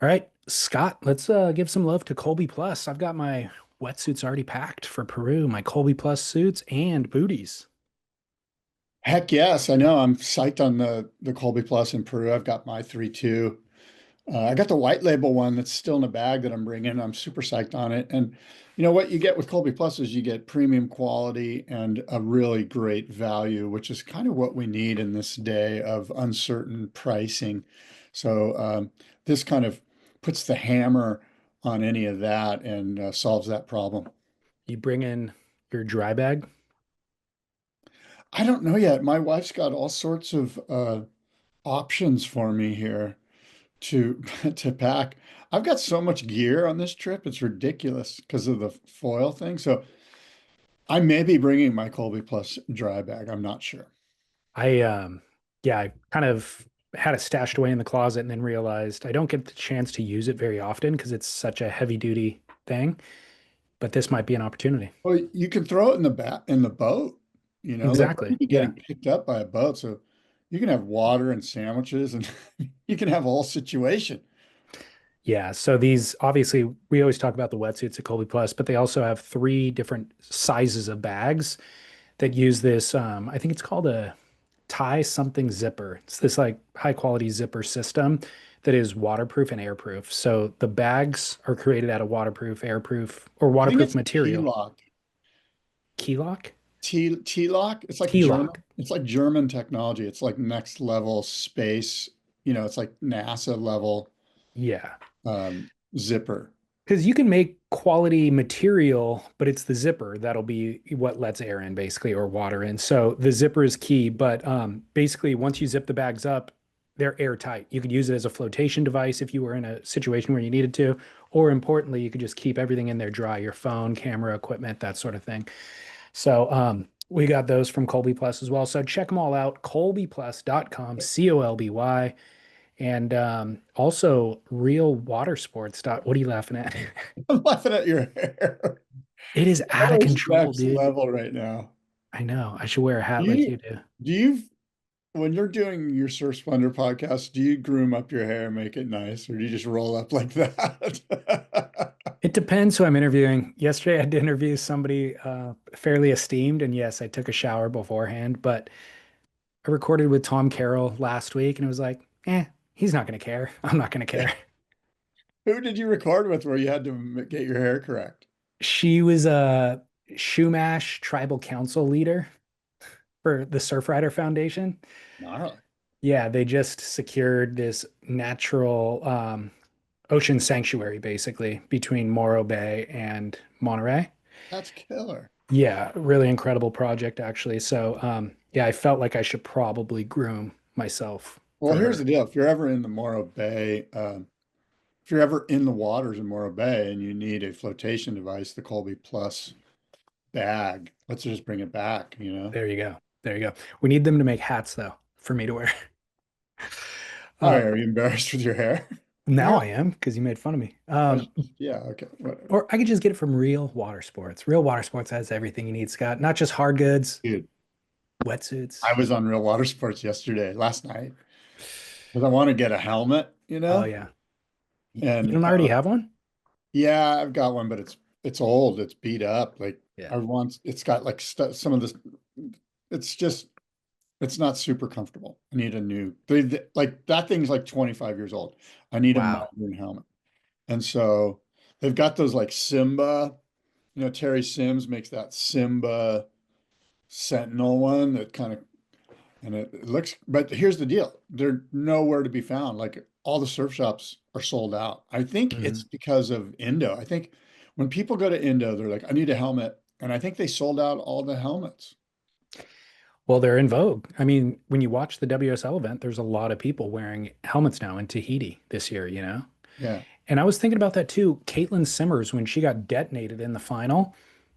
All right, Scott, let's give some love to Colby Plus. I've got my wetsuits already packed for Peru, my Colby Plus suits and booties. Heck yes, I know. I'm psyched on the Colby Plus in Peru. I've got my three too. I got the white label one that's still in the bag that I'm bringing. I'm super psyched on it. And you know what you get with Colby Plus is you get premium quality and a really great value, which is kind of what we need in this day of uncertain pricing. So this kind of puts the hammer on any of that and solves that problem. You bring in your dry bag. I don't know yet. My wife's got all sorts of options for me here to to pack. I've got so much gear on this trip, it's ridiculous because of the foil thing. So I may be bringing my Colby Plus dry bag. I'm not sure. Yeah, I kind of had it stashed away in the closet and then realized I don't get the chance to use it very often because it's such a heavy duty thing, but this might be an opportunity. Well, you can throw it in the back in the boat, like we're Exactly. gonna be Yeah. getting picked up by a boat. So you can have water and sandwiches and you can have a whole situation. Yeah, so these obviously we always talk about the wetsuits at Colby Plus, but they also have three different sizes of bags that use this. I think it's called a tie something zipper. It's this like high quality zipper system that is waterproof and airproof. So the bags are created out of waterproof, airproof, or I think waterproof it's material. T-lock. Key lock? T-lock. It's like Key German. lock. It's like German technology. It's like next level space. It's like NASA level Yeah. zipper. Because you can make quality material, but it's the zipper that'll be what lets air in, basically, or water in. So the zipper is key. But basically, once you zip the bags up, they're airtight. You could use it as a flotation device if you were in a situation where you needed to. Or importantly, you could just keep everything in there dry, your phone, camera, equipment, that sort of thing. So we got those from Colby Plus as well. So check them all out, colbyplus.com, COLBY. And also real water sports. What are you laughing at? I'm laughing at your hair. It is That out of is control, next dude. level right now. I know. I should wear a Do hat like you you do. do you when you're doing your Surf Splendor podcast, do you groom up your hair, make it nice, or do you just roll up like that? It depends who I'm interviewing. Yesterday, I had to interview somebody fairly esteemed, and yes, I took a shower beforehand. But I recorded with Tom Carroll last week, and it was like, he's not going to care. I'm not going to care. Who did you record with where you had to get your hair correct? She was a Shumash tribal council leader for the Surfrider Foundation. Gnarly. Yeah, they just secured this natural ocean sanctuary basically between Morro Bay and Monterey. That's killer. Yeah, really incredible project actually. So, yeah, I felt like I should probably groom myself Well, for here's the her. deal. If you're ever in the Morro Bay, if you're ever in the waters in Morro Bay and you need a flotation device, the Colby Plus bag, let's just bring it back. There you go. There you go. We need them to make hats though for me to wear. Why Uh, are you embarrassed with your hair? now I am because you made fun of me. Yeah, okay, whatever. Or I could just get it from Real Water Sports. Real Water Sports has everything you need, Scott. Not just hard goods, Dude, wetsuits. I was on Real Water Sports last night, because I want to get a helmet, Oh yeah. You and don't already have one? yeah, I've got one, but it's old, it's beat up. Like Yeah. I want, it's got like some of this. It's just it's not super comfortable. I need a new. Like that thing's like 25 years old. I need a Wow. modern helmet, and so they've got those like Simba. Terry Sims makes that Simba Sentinel one that kind of and it looks. But here's the deal: they're nowhere to be found. Like all the surf shops are sold out. I think it's Mhm. because of Indo. I think when people go to Indo, they're like, "I need a helmet," and I think they sold out all the helmets. Well, they're in vogue. I mean, when you watch the WSL event, there's a lot of people wearing helmets now in Tahiti this year. Yeah, And I was thinking about that too. Caitlin Simmers, when she got detonated in the final,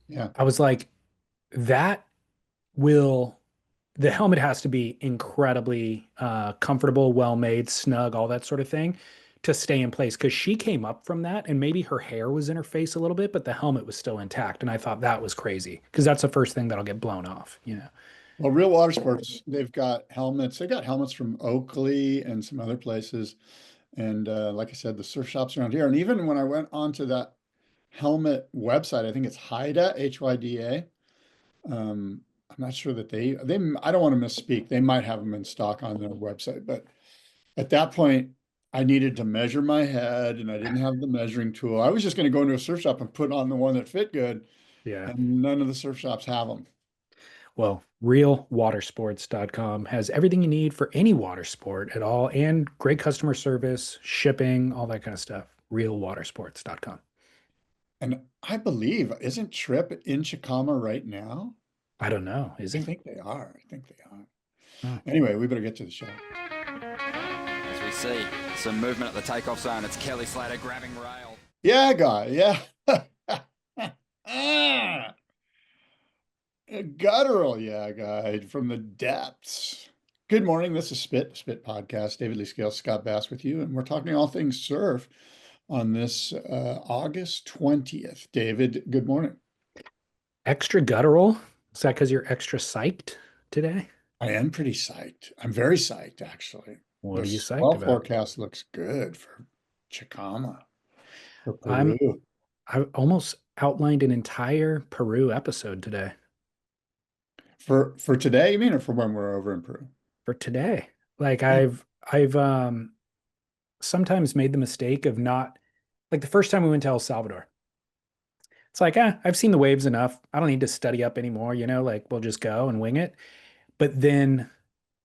yeah. I was like, that will, the helmet has to be incredibly comfortable, well made, snug, all that sort of thing to stay in place. Because she came up from that and maybe her hair was in her face a little bit, but the helmet was still intact. And I thought that was crazy because that's the first thing that'll get blown off. Well, Real Water Sports, they've got helmets. They got helmets from Oakley and some other places. And like I said, the surf shops around here. And even when I went onto that helmet website, I think it's Hyda, Hyda. I'm not sure that they I don't want to misspeak. They might have them in stock on their website, but at that point, I needed to measure my head and I didn't have the measuring tool. I was just going to go into a surf shop and put on the one that fit good, Yeah. and none of the surf shops have them. Well, realwatersports.com has everything you need for any water sport at all and great customer service, shipping, all that kind of stuff. Realwatersports.com. And I believe, isn't Trip in Chicama right now? I don't know. Is I he? think they are. I think they are. Oh. Anyway, we better get to the show. As we see some movement at the takeoff zone, it's Kelly Slater grabbing rail. Yeah, guy. Yeah. Ah, a guttural, yeah, guy from the depths. Good morning. This is Spit Podcast. David Lee Scales, Scott Bass with you, and we're talking all things surf on this August 20th. David, good morning. Extra guttural? Is that because you're extra psyched today? I am pretty psyched. I'm very psyched, actually. What The are you psyched swell about? forecast looks good for Chicama, for I'm Peru. I almost outlined an entire Peru episode today For today, you mean, or for when we're over in Peru? for today. Like Oh, I've sometimes made the mistake of not like the first time we went to El Salvador. It's like, I've seen the waves enough. I don't need to study up anymore, like we'll just go and wing it. But then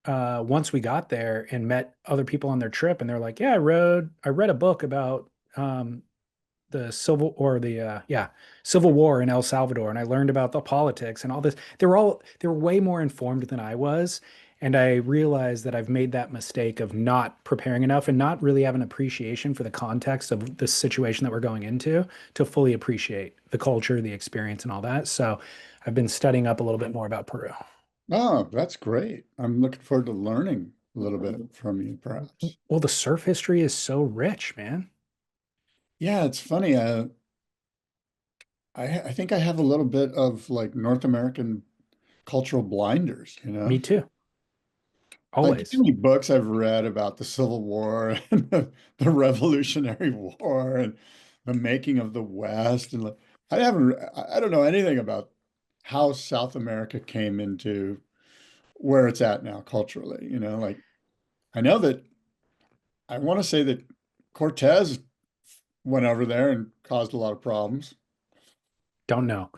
once we got there and met other people on their trip and they're like, yeah, I read a book about the Civil War in El Salvador, and I learned about the politics and all this. They were way more informed than I was, and I realized that I've made that mistake of not preparing enough and not really have an appreciation for the context of the situation that we're going into to fully appreciate the culture, the experience, and all that. So I've been studying up a little bit more about Peru. oh, that's great. I'm looking forward to learning a little bit from you, perhaps. Well, the surf history is so rich, man. Yeah, it's funny. I think I have a little bit of like North American cultural blinders, you Me know? too. Like too Always. many books I've read about the Civil War and the Revolutionary War and the making of the West. And like, I don't know anything about how South America came into where it's at now culturally, like I know that I want to say that Cortez went over there and caused a lot of problems. Don't know.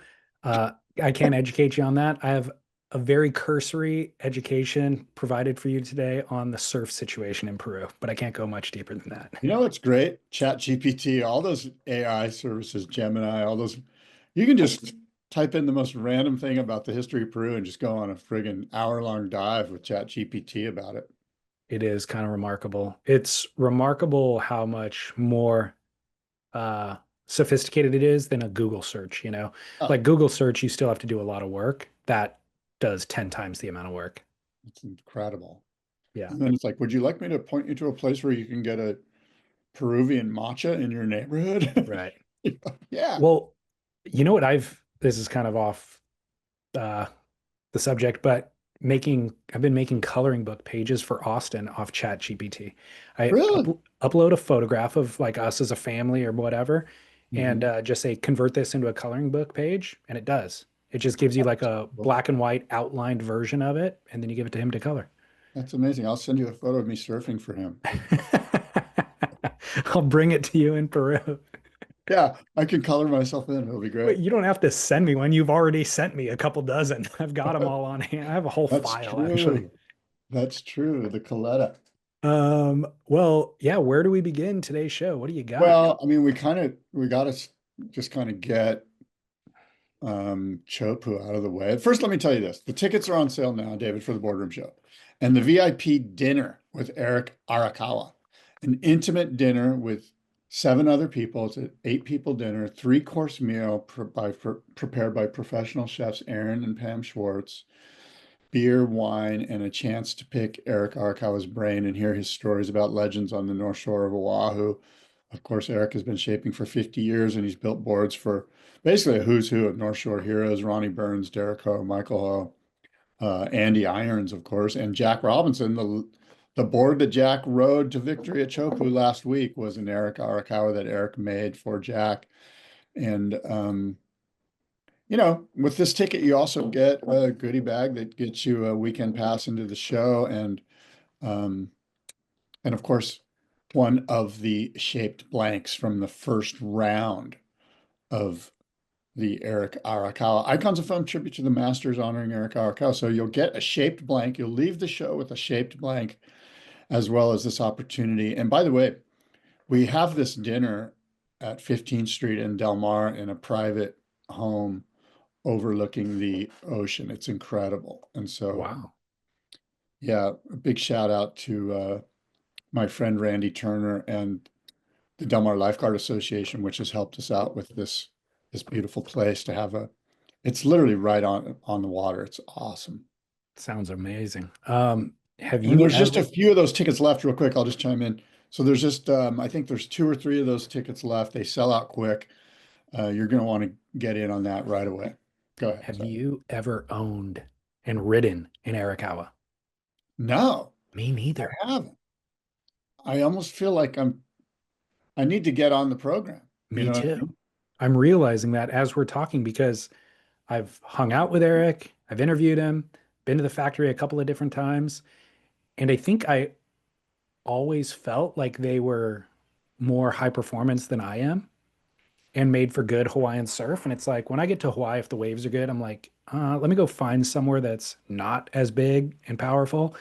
Uh, I can't educate you on that. I have a very cursory education provided for you today on the surf situation in Peru, but I can't go much deeper than that. You know what's great? Chat GPT, all those AI services, Gemini, all those, you can just type in the most random thing about the history of Peru and just go on a friggin' hour-long dive with Chat GPT about it. It is kind of remarkable. It's remarkable how much more uh, sophisticated it is than a Google search. Oh, Like Google search, you still have to do a lot of work. That does 10 times the amount of work. it's incredible. Yeah, And then it's like, would you like me to point you to a place where you can get a Peruvian matcha in your neighborhood? right. Yeah. Well, you know what this is kind of off uh, the subject, but I've been making coloring book pages for Austin off Chat GPT. I Really? upload a photograph of like us as a family or whatever, and Mhm. just say convert this into a coloring book page, and it does. It just gives you like a Well, black and white outlined version of it, and then you give it to him to color. that's amazing. I'll send you a photo of me surfing for him. I'll bring it to you in Peru. Yeah, I can color myself in. It'll be Wait, great. you don't have to send me one. You've already sent me a couple dozen. I've got them all on hand. I have a whole That's file actually. true. That's true. The Coletta. Well, yeah, where do we begin today's show? What do you got? Well, I mean, we got to just kind of get Chopu out of the way. First, let me tell you this. The tickets are on sale now, David, for the Boardroom show. And the VIP dinner with Eric Arakawa, an intimate dinner with 7 other people. It's an 8 people dinner, 3-course meal prepared by professional chefs Aaron and Pam Schwartz, beer, wine, and a chance to pick Eric Arakawa's brain and hear his stories about legends on the North Shore of Oahu. Of course, Eric has been shaping for 50 years and he's built boards for basically a who's who of North Shore heroes: Ronnie Burns, Derek Ho, Michael Ho, Andy Irons, of course, and Jack Robinson, The board that Jack rode to victory at Chopu last week was an Eric Arakawa that Eric made for Jack. And with this ticket, you also get a goodie bag that gets you a weekend pass into the show, um, and of course, one of the shaped blanks from the first round of the Eric Arakawa Icons of Foam tribute to the Masters honoring Eric Arakawa. So you'll get a shaped blank. You'll leave the show with a shaped blank, as well as this opportunity. And by the way, we have this dinner at 15th Street in Del Mar in a private home overlooking the ocean. It's incredible. And so, Wow. yeah, a big shout out to my friend Randy Turner and the Del Mar Lifeguard Association, which has helped us out with this beautiful place to have it's literally right on the water. It's awesome. Sounds amazing. Have And you there's just a ever, few of those tickets left real quick. I'll just chime in. So there's just I think there's 2 or 3 of those tickets left. They sell out quick. You're going to want to get in on that right away. Go ahead. have Sorry. you ever owned and ridden in Arakawa? No, Me neither. I haven't. I almost feel like I need to get on the program. You Me know what I too. mean? I'm realizing that as we're talking because I've hung out with Eric, I've interviewed him, been to the factory a couple of different times, and I think I always felt like they were more high performance than I am and made for good Hawaiian surf. And it's like when I get to Hawaii, if the waves are good, I'm like, let me go find somewhere that's not as big and powerful.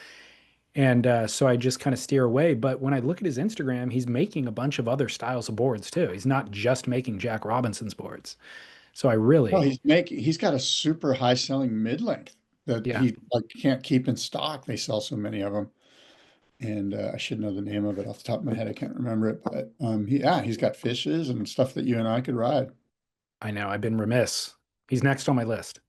And so I just kind of steer away. But when I look at his Instagram, he's making a bunch of other styles of boards too. He's not just making Jack Robinson's boards. So I No, really, he's got a super high selling mid length that yeah, he like can't keep in stock. They sell so many of them. And I should know the name of it off the top of my head. I can't remember it, but he's got fishes and stuff that you and I could ride. I know I've been remiss. He's next on my list.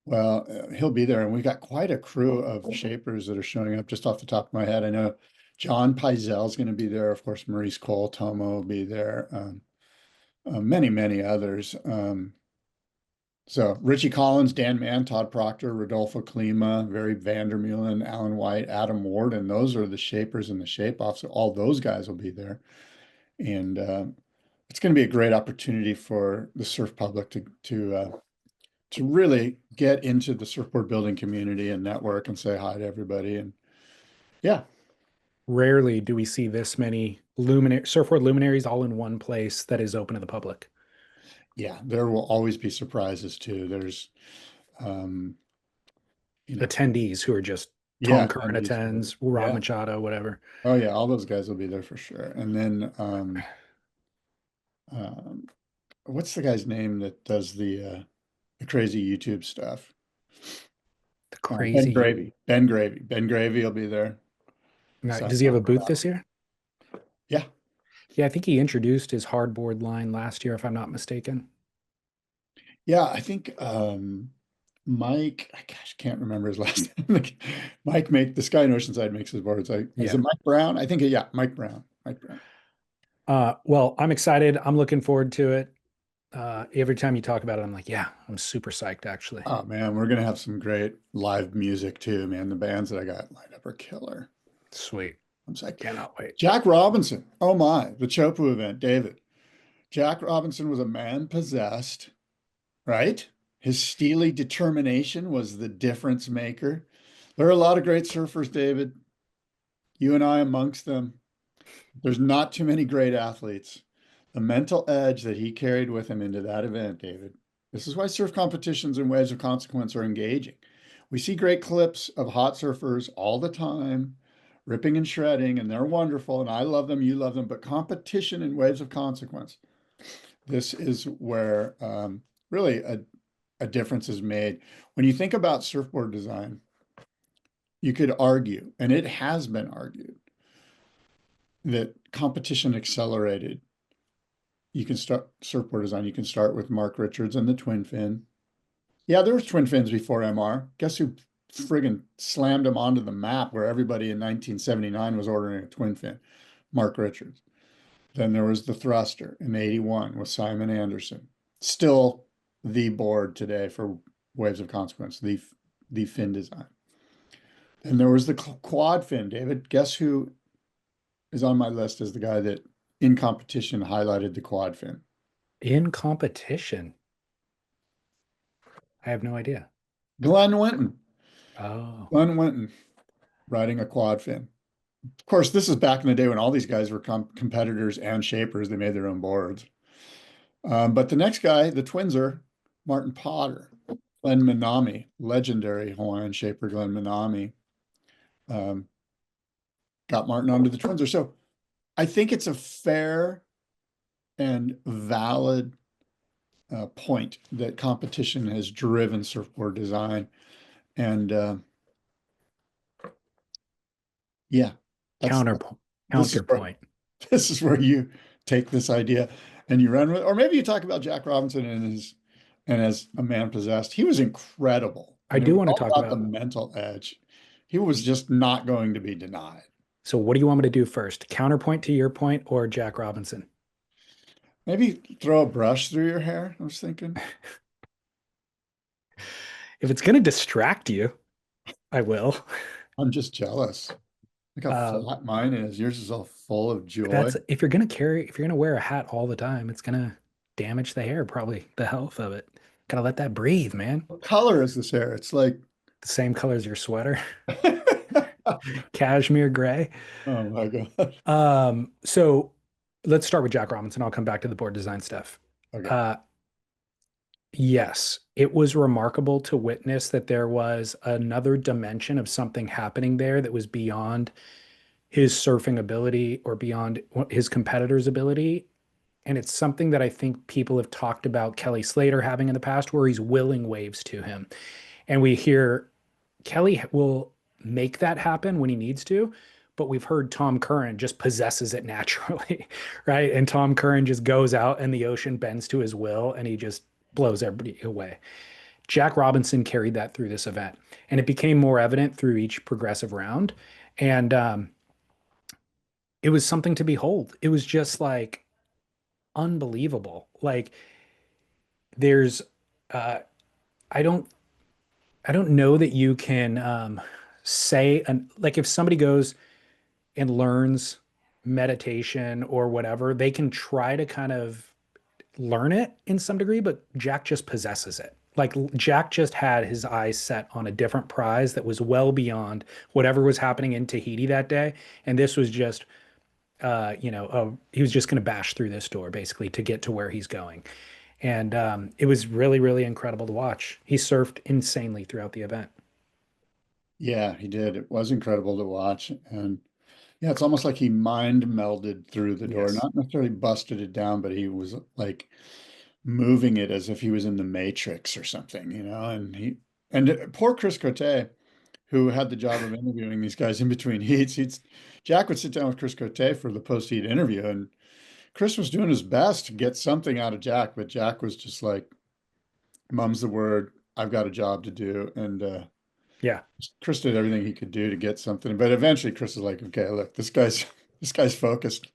Well, he'll be there, and we got quite a crew of shapers that are showing up just off the top of my head. I know John Paizel's going to be there. Of course, Maurice Cole, Tomo will be there. Many, many others. So Richie Collins, Dan Mann, Todd Proctor, Rodolfo Klima, Barry Vandermeulen, Alan White, Adam Ward, and those are the shapers and the shape offs. So all those guys will be there. And it's going to be a great opportunity for the surf public to really get into the surfboard building community and network and say hi to everybody. And yeah, Rarely do we see this many surfboard luminaries all in one place that is open to the public. yeah, there will always be surprises too. There's, um, Attendees who are just Tom yeah, Curran attendees. attends, Rob Yeah. Machado, whatever. Oh yeah, all those guys will be there for sure. And then, um, what's the guy's name that does the crazy YouTube stuff? The Ben crazy. Gravy. Ben Gravy. Ben Gravy will be there. Now, So does he have a booth this year? yeah. Yeah, I think he introduced his hardboard line last year, if I'm not mistaken. Yeah, I think Mike, I gosh, can't remember his last name. Like, Mike this guy in Oceanside makes his boards. Is Yeah. it Mike Brown? I think yeah, Mike Brown. Mike Brown. Well, I'm excited. I'm looking forward to it. Every time you talk about it, I'm like, yeah, I'm super psyched actually. Oh man, we're gonna have some great live music too, man. The bands that I got lined up are killer. Sweet. I'm psyched. Cannot wait. Jack Robinson. Oh my, the Chopu event, David. Jack Robinson was a man possessed, right? His steely determination was the difference maker. There are a lot of great surfers, David. You and I amongst them. There's not too many great athletes. The mental edge that he carried with him into that event, David. This is why surf competitions and waves of consequence are engaging. We see great clips of hot surfers all the time, ripping and shredding, and they're wonderful, and I love them, you love them, but competition and waves of consequence. This is where really a difference is made. When you think about surfboard design, you could argue, and it has been argued, that competition accelerated. You can start surfboard design. You can start with Mark Richards and the twin fin. Yeah, there was twin fins before MR. Guess who friggin' slammed them onto the map where everybody in 1979 was ordering a twin fin? Mark Richards. Then there was the thruster in 81 with Simon Anderson. Still the board today for waves of consequence, the fin design. And there was the quad fin, David. Guess who is on my list as the guy that in competition highlighted the quad fin? In competition? I have no idea. Glenn Winton. Oh, Glenn Winton riding a quad fin. Of course, this is back in the day when all these guys were competitors and shapers. They made their own boards. But the next guy, the twinser, Martin Potter, Glenn Minami, legendary Hawaiian shaper Glenn Minami, um, got Martin onto the twinser. So I think it's a fair and valid point that competition has driven surfboard design. And yeah, that's counterpoint. this is where Counterpoint. this is where you take this idea and you run with, or maybe you talk about Jack Robinson and as a man possessed. He was incredible, I and it do was want to all talk about the about. mental edge. He was just not going to be denied. So, what do you want me to do first? Counterpoint to your point or Jack Robinson? Maybe throw a brush through your hair, I was thinking. If it's going to distract you, I will. I'm just jealous. Look how Uh, flat mine is. Yours is all full of joy. that's if you're going to wear a hat all the time, it's going to damage the hair, probably the health of it. Gotta let that breathe, man. What color is this hair? It's like, The same color as your sweater, oh cashmere gray. my God. So let's start with Jack Robinson. I'll come back to the board design stuff. Okay. Uh, yes, it was remarkable to witness that there was another dimension of something happening there that was beyond his surfing ability or beyond his competitor's ability. And it's something that I think people have talked about Kelly Slater having in the past, where he's willing waves to him. And we hear Kelly will make that happen when he needs to, but we've heard Tom Curran just possesses it naturally, right? And Tom Curran just goes out and the ocean bends to his will and he just blows everybody away. Jack Robinson carried that through this event, and it became more evident through each progressive round. And it was something to behold. It was just like unbelievable. Like there's, uh, I don't I don't know that you can say like if somebody goes and learns meditation or whatever, they can try to kind of learn it in some degree, but Jack just possesses it. Like Jack just had his eyes set on a different prize that was well beyond whatever was happening in Tahiti that day. And this was just, he was just going to bash through this door basically to get to where he's going. And it was really, really incredible to watch. He surfed insanely throughout the event. Yeah, he did. It was incredible to watch. And yeah, it's almost like he mind melded through the door, Yes. not necessarily busted it down, but he was like moving it as if he was in the Matrix or something, and poor Chris Cote, who had the job of interviewing these guys in between heats. Jack would sit down with Chris Cote for the post-heat interview, and Chris was doing his best to get something out of Jack, but Jack was just like, mum's the word, I've got a job to do. And Yeah. Chris did everything he could do to get something, but eventually Chris is like, okay, look, this guy's focused.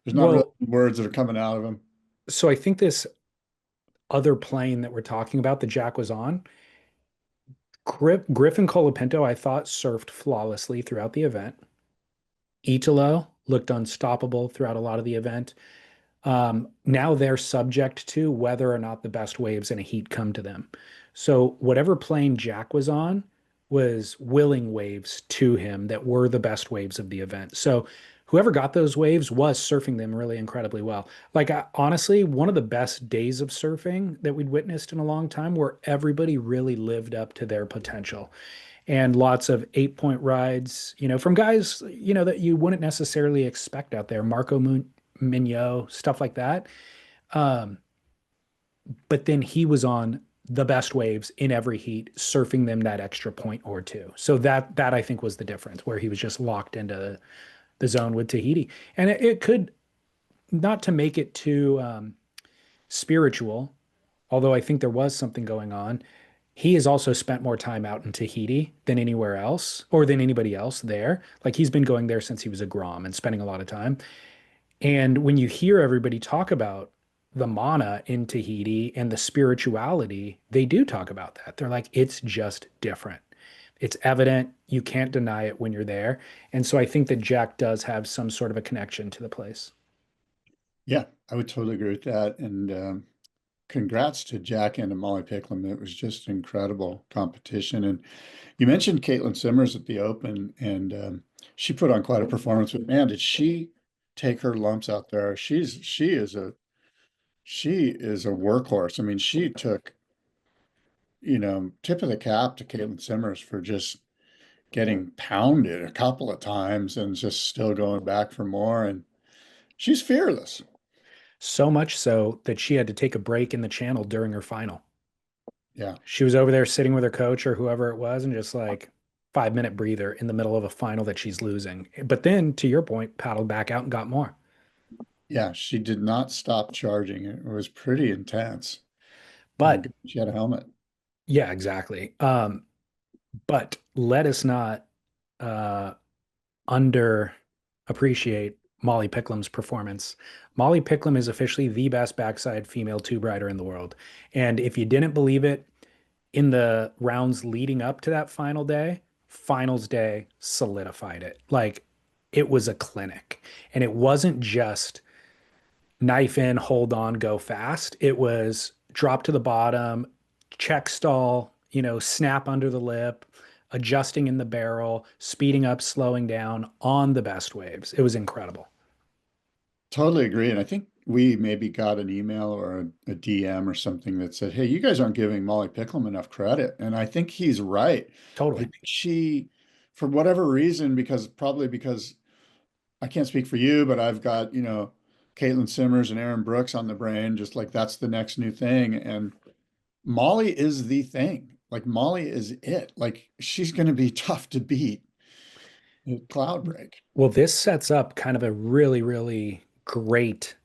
There's not really Well, words that are coming out of him. so I think this other plane that we're talking about that Jack was on, Griffin Colapinto, I thought surfed flawlessly throughout the event. Italo looked unstoppable throughout a lot of the event. Now they're subject to whether or not the best waves in a heat come to them. So whatever plane Jack was on was willing waves to him that were the best waves of the event. So whoever got those waves was surfing them really incredibly well. Like honestly, one of the best days of surfing that we'd witnessed in a long time where everybody really lived up to their potential and lots of 8 point rides, from guys, that you wouldn't necessarily expect out there. Mignot, stuff like that. Um, but then he was on the best waves in every heat, surfing them that extra point or two. So that I think was the difference, where he was just locked into the zone with Tahiti. And it could, not to make it too spiritual, although I think there was something going on. He has also spent more time out in Tahiti than anywhere else or than anybody else there. Like he's been going there since he was a Grom and spending a lot of time. And when you hear everybody talk about the mana in Tahiti and the spirituality, they do talk about that. They're like, it's just different. It's evident. You can't deny it when you're there. And so I think that Jack does have some sort of a connection to the place. Yeah, I would totally agree with that. And congrats to Jack and to Molly Picklum. It was just incredible competition. And you mentioned Caitlin Simmers at the Open, and she put on quite a performance. But man, did she take her lumps out there? She is a workhorse. I mean, she took, tip of the cap to Caitlin Simmers for just getting pounded a couple of times and just still going back for more. And she's fearless. So much so that she had to take a break in the channel during her final. Yeah, She was over there sitting with her coach or whoever it was and just like 5 minute breather in the middle of a final that she's losing. But then, to your point, paddled back out and got more. yeah, she did not stop charging. It was pretty intense. But She had a helmet. yeah, exactly. But let us not uh, under appreciate Molly Picklum's performance. Molly Picklum is officially the best backside female tube rider in the world. And if you didn't believe it, in the rounds leading up to that final day, finals day solidified it. Like it was a clinic. And it wasn't just knife in, hold on, go fast. It was drop to the bottom, check stall, snap under the lip, adjusting in the barrel, speeding up, slowing down on the best waves. It was incredible. Totally agree. And I think we maybe got an email or a DM or something that said, "Hey, you guys aren't giving Molly Picklum enough credit." And I think he's right. I Totally. think for whatever reason, probably because I can't speak for you, but I've got, Caitlin Simmers and Aaron Brooks on the brain, just like that's the next new thing. And Molly is the thing. Like Molly is it. Like she's going to be tough to beat at Cloud Break. Well, this sets up kind of a really, really great,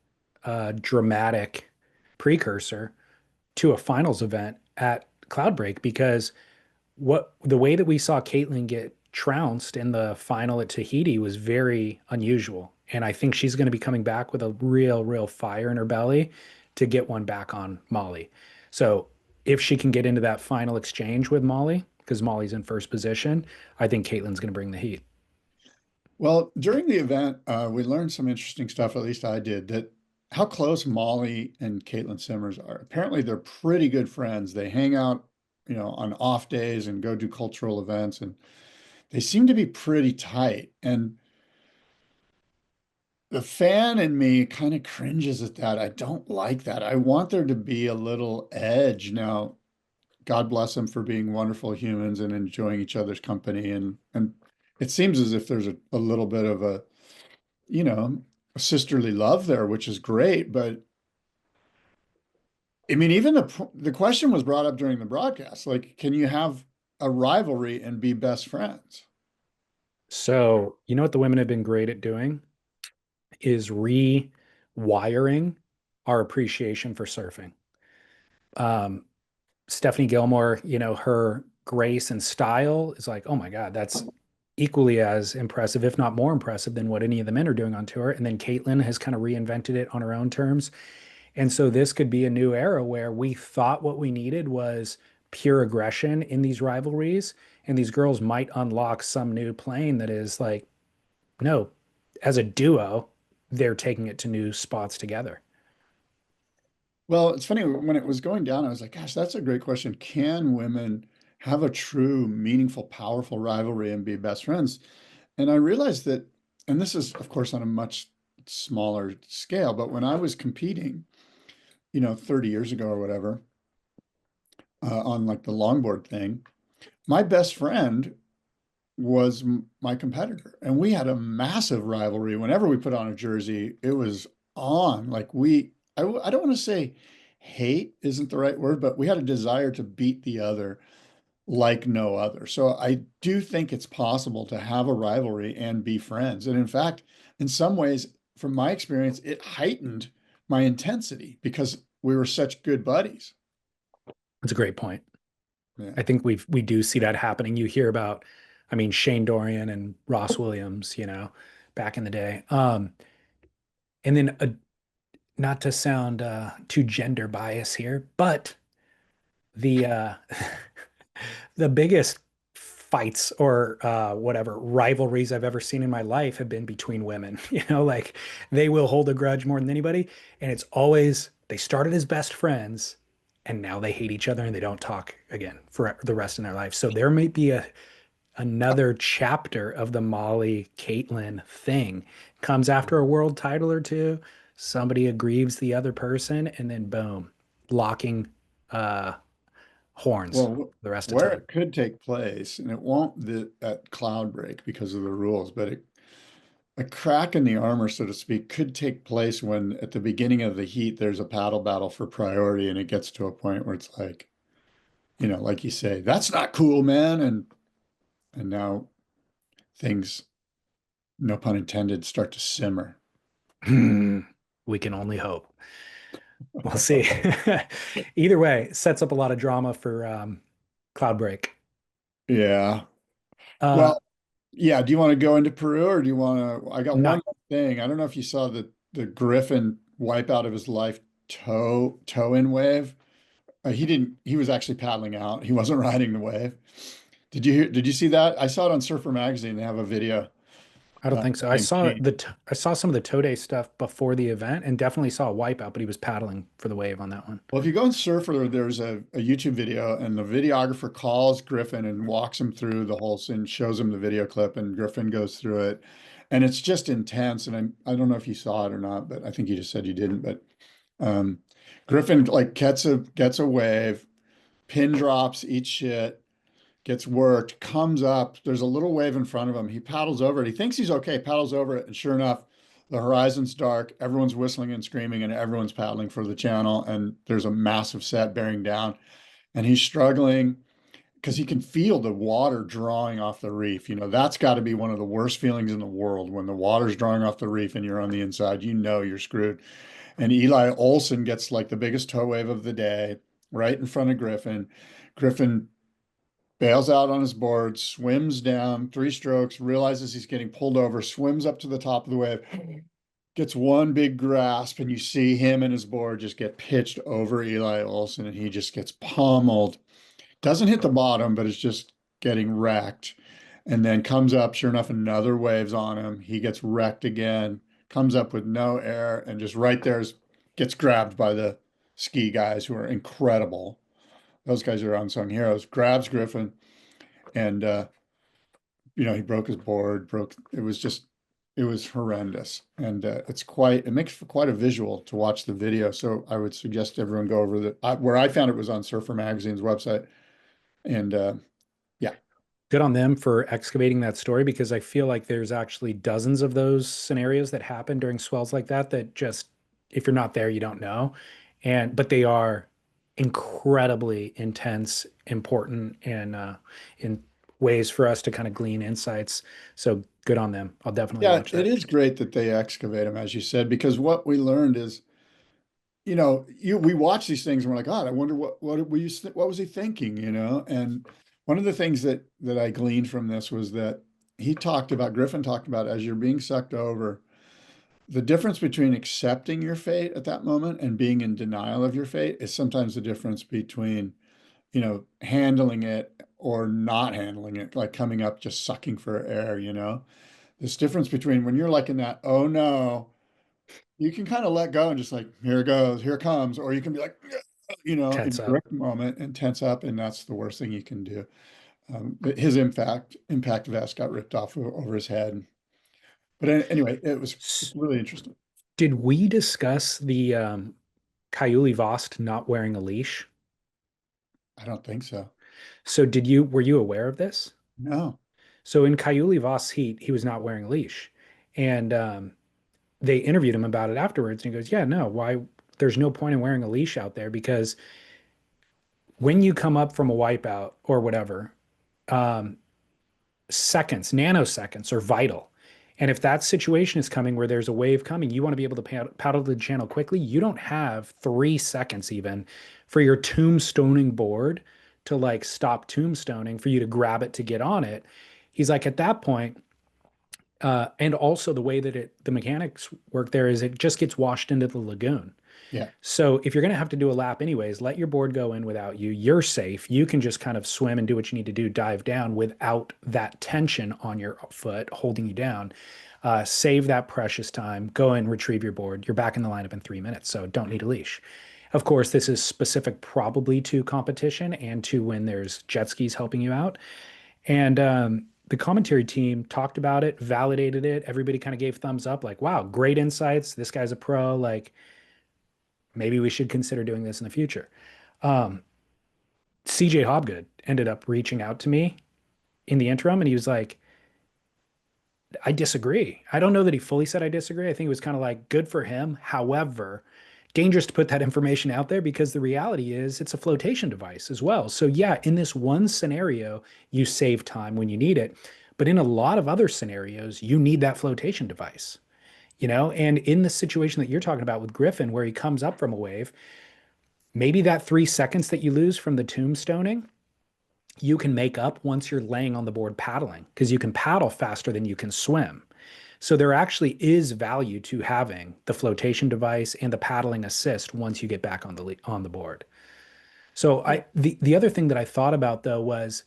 dramatic precursor to a finals event at Cloudbreak because the way that we saw Caitlin get trounced in the final at Tahiti was very unusual. And I think she's going to be coming back with a real, real fire in her belly to get one back on Molly. So if she can get into that final exchange with Molly, because Molly's in first position, I think Caitlin's going to bring the heat. Well, during the event, we learned some interesting stuff, at least I did, that how close Molly and Caitlin Simmers are. Apparently, they're pretty good friends. They hang out, on off days and go do cultural events, and they seem to be pretty tight. And the fan in me kind of cringes at that. I don't like that. I want there to be a little edge. Now, God bless them for being wonderful humans and enjoying each other's company. And it seems as if there's a little bit of you know, a sisterly love there, which is great. But I mean, even the question was brought up during the broadcast, like, can you have a rivalry and be best friends? So, you know what the women have been great at doing is rewiring our appreciation for surfing. Um, Stephanie Gilmore, her grace and style is like, oh my God, that's equally as impressive, if not more impressive than what any of the men are doing on tour. And then Caitlin has kind of reinvented it on her own terms. And so this could be a new era where we thought what we needed was pure aggression in these rivalries. And these girls might unlock some new plane that is like, no, as a duo, they're taking it to new spots together. Well, it's funny when it was going down, I was like, gosh, that's a great question. Can women have a true, meaningful, powerful rivalry and be best friends? And I realized that, and this is, of course, on a much smaller scale, but when I was competing, 30 years ago or whatever, on like the longboard thing, my best friend was my competitor, and we had a massive rivalry. Whenever we put on a jersey, it was on. Like I don't want to say hate isn't the right word, but we had a desire to beat the other like no other. So I do think it's possible to have a rivalry and be friends. And in fact, in some ways, from my experience, it heightened my intensity because we were such good buddies. That's a great point. Yeah. I think we do see that happening. You hear about, I mean, Shane Dorian and Ross Williams, back in the day. And then not to sound too gender bias here, but the the biggest fights or whatever rivalries I've ever seen in my life have been between women. Like they will hold a grudge more than anybody. And it's always they started as best friends and now they hate each other and they don't talk again for the rest of their life. So there may be another chapter of the Molly Caitlin thing. Comes after a world title or two, somebody aggrieves the other person, and then boom, locking uh horns Well, the rest of where time. it could take place, and it won't at cloud break because of the rules, but a crack in the armor, so to speak, could take place when at the beginning of the heat there's a paddle battle for priority, and it gets to a point where it's like, like you say, that's not cool, man, and now things, no pun intended, start to simmer. We can only hope. We'll see. Either way, sets up a lot of drama for Cloud Break. Yeah. Uh, Well, yeah. Do you want to go into Peru or do you want to? I got one not, more thing. I don't know if you saw the Griffin wipe out of his life toe in wave. He didn't. He was actually paddling out. He wasn't riding the wave. Did you see that? I saw it on Surfer Magazine. They have a video. I don't think so. Named Pete. I saw some of the toe day stuff before the event and definitely saw a wipeout, but he was paddling for the wave on that one. Well, if you go on Surfer, there's a YouTube video, and the videographer calls Griffin and walks him through the whole scene, shows him the video clip, and Griffin goes through it, and it's just intense. And I don't know if you saw it or not, but I think you just said you didn't. But um, Griffin like gets a wave, pin drops, eats shit, gets worked, comes up. There's a little wave in front of him. He paddles over it. He thinks he's okay, paddles over it, and sure enough, the horizon's dark. Everyone's whistling and screaming, and everyone's paddling for the channel. And there's a massive set bearing down, and he's struggling because he can feel the water drawing off the reef. That's got to be one of the worst feelings in the world when the water's drawing off the reef and you're on the inside. You're screwed. And Eli Olsen gets like the biggest tow wave of the day right in front of Griffin. Griffin bails out on his board, swims down 3 strokes, realizes he's getting pulled over, swims up to the top of the wave, gets one big grasp, and you see him and his board just get pitched over Eli Olsen, and he just gets pummeled. Doesn't hit the bottom, but it's just getting wrecked. And then comes up, sure enough, another wave's on him. He gets wrecked again, comes up with no air, and just right there gets grabbed by the ski guys who are incredible. Those guys are unsung heroes. Grabs Griffin, and he broke his board. It was horrendous, and it makes for quite a visual to watch the video. So I would suggest everyone go over where I found it was on Surfer Magazine's website, and yeah. Good on them for excavating that story because I feel like there's actually dozens of those scenarios that happen during swells like that just if you're not there, you don't know. But they are incredibly intense, important, and in ways for us to kind of glean insights. So good on them. I'll definitely Yeah, watch it that. is great that they excavate them, as you said, because what we learned is, we watch these things and we're like, God, I wonder what was he thinking, And one of the things that I gleaned from this was that Griffin talked about as you're being sucked over, the difference between accepting your fate at that moment and being in denial of your fate is sometimes the difference between, handling it or not handling it, like coming up just sucking for air. This difference between when you're like in that, oh no, you can kind of let go and just like, here it goes, here it comes, or you can be like, in Tense a up. direct moment and tense up, and that's the worst thing you can do. But his impact vest got ripped off over his head. But anyway, it was really interesting. Did we discuss the Kaiuli Vost not wearing a leash? I don't think so. So were you aware of this? No. So in Kaiuli Vost's heat, he was not wearing a leash. And they interviewed him about it afterwards. And he goes, yeah, no, why? There's no point in wearing a leash out there because when you come up from a wipeout or whatever, um, nanoseconds are vital. And if that situation is coming where there's a wave coming, you want to be able to paddle the channel quickly. You don't have 3 seconds even for your tombstoning board to like stop tombstoning for you to grab it to get on it. He's like, at that point, And also the way that the mechanics work there is it just gets washed into the lagoon. Yeah. So if you're going to have to do a lap anyways, let your board go in without you. You're safe. You can just kind of swim and do what you need to do, dive down without that tension on your foot holding you down. Save that precious time. Go and retrieve your board. You're back in the lineup in 3 minutes, so don't need a leash. Of course, this is specific probably to competition and to when there's jet skis helping you out. And the commentary team talked about it, validated it. Everybody kind of gave thumbs up, like, wow, great insights. This guy's a pro. Like, maybe we should consider doing this in the future. CJ Hobgood ended up reaching out to me in the interim, and he was like, I disagree. I don't know that he fully said I disagree. I think it was kind of like good for him. However, dangerous to put that information out there because the reality is it's a flotation device as well. So, yeah, in this one scenario, you save time when you need it. But in a lot of other scenarios, you need that flotation device, you know? And in the situation that you're talking about with Griffin, where he comes up from a wave, maybe that 3 seconds that you lose from the tombstoning, you can make up once you're laying on the board paddling because you can paddle faster than you can swim. So there actually is value to having the flotation device and the paddling assist once you get back on the board. So the other thing that I thought about though was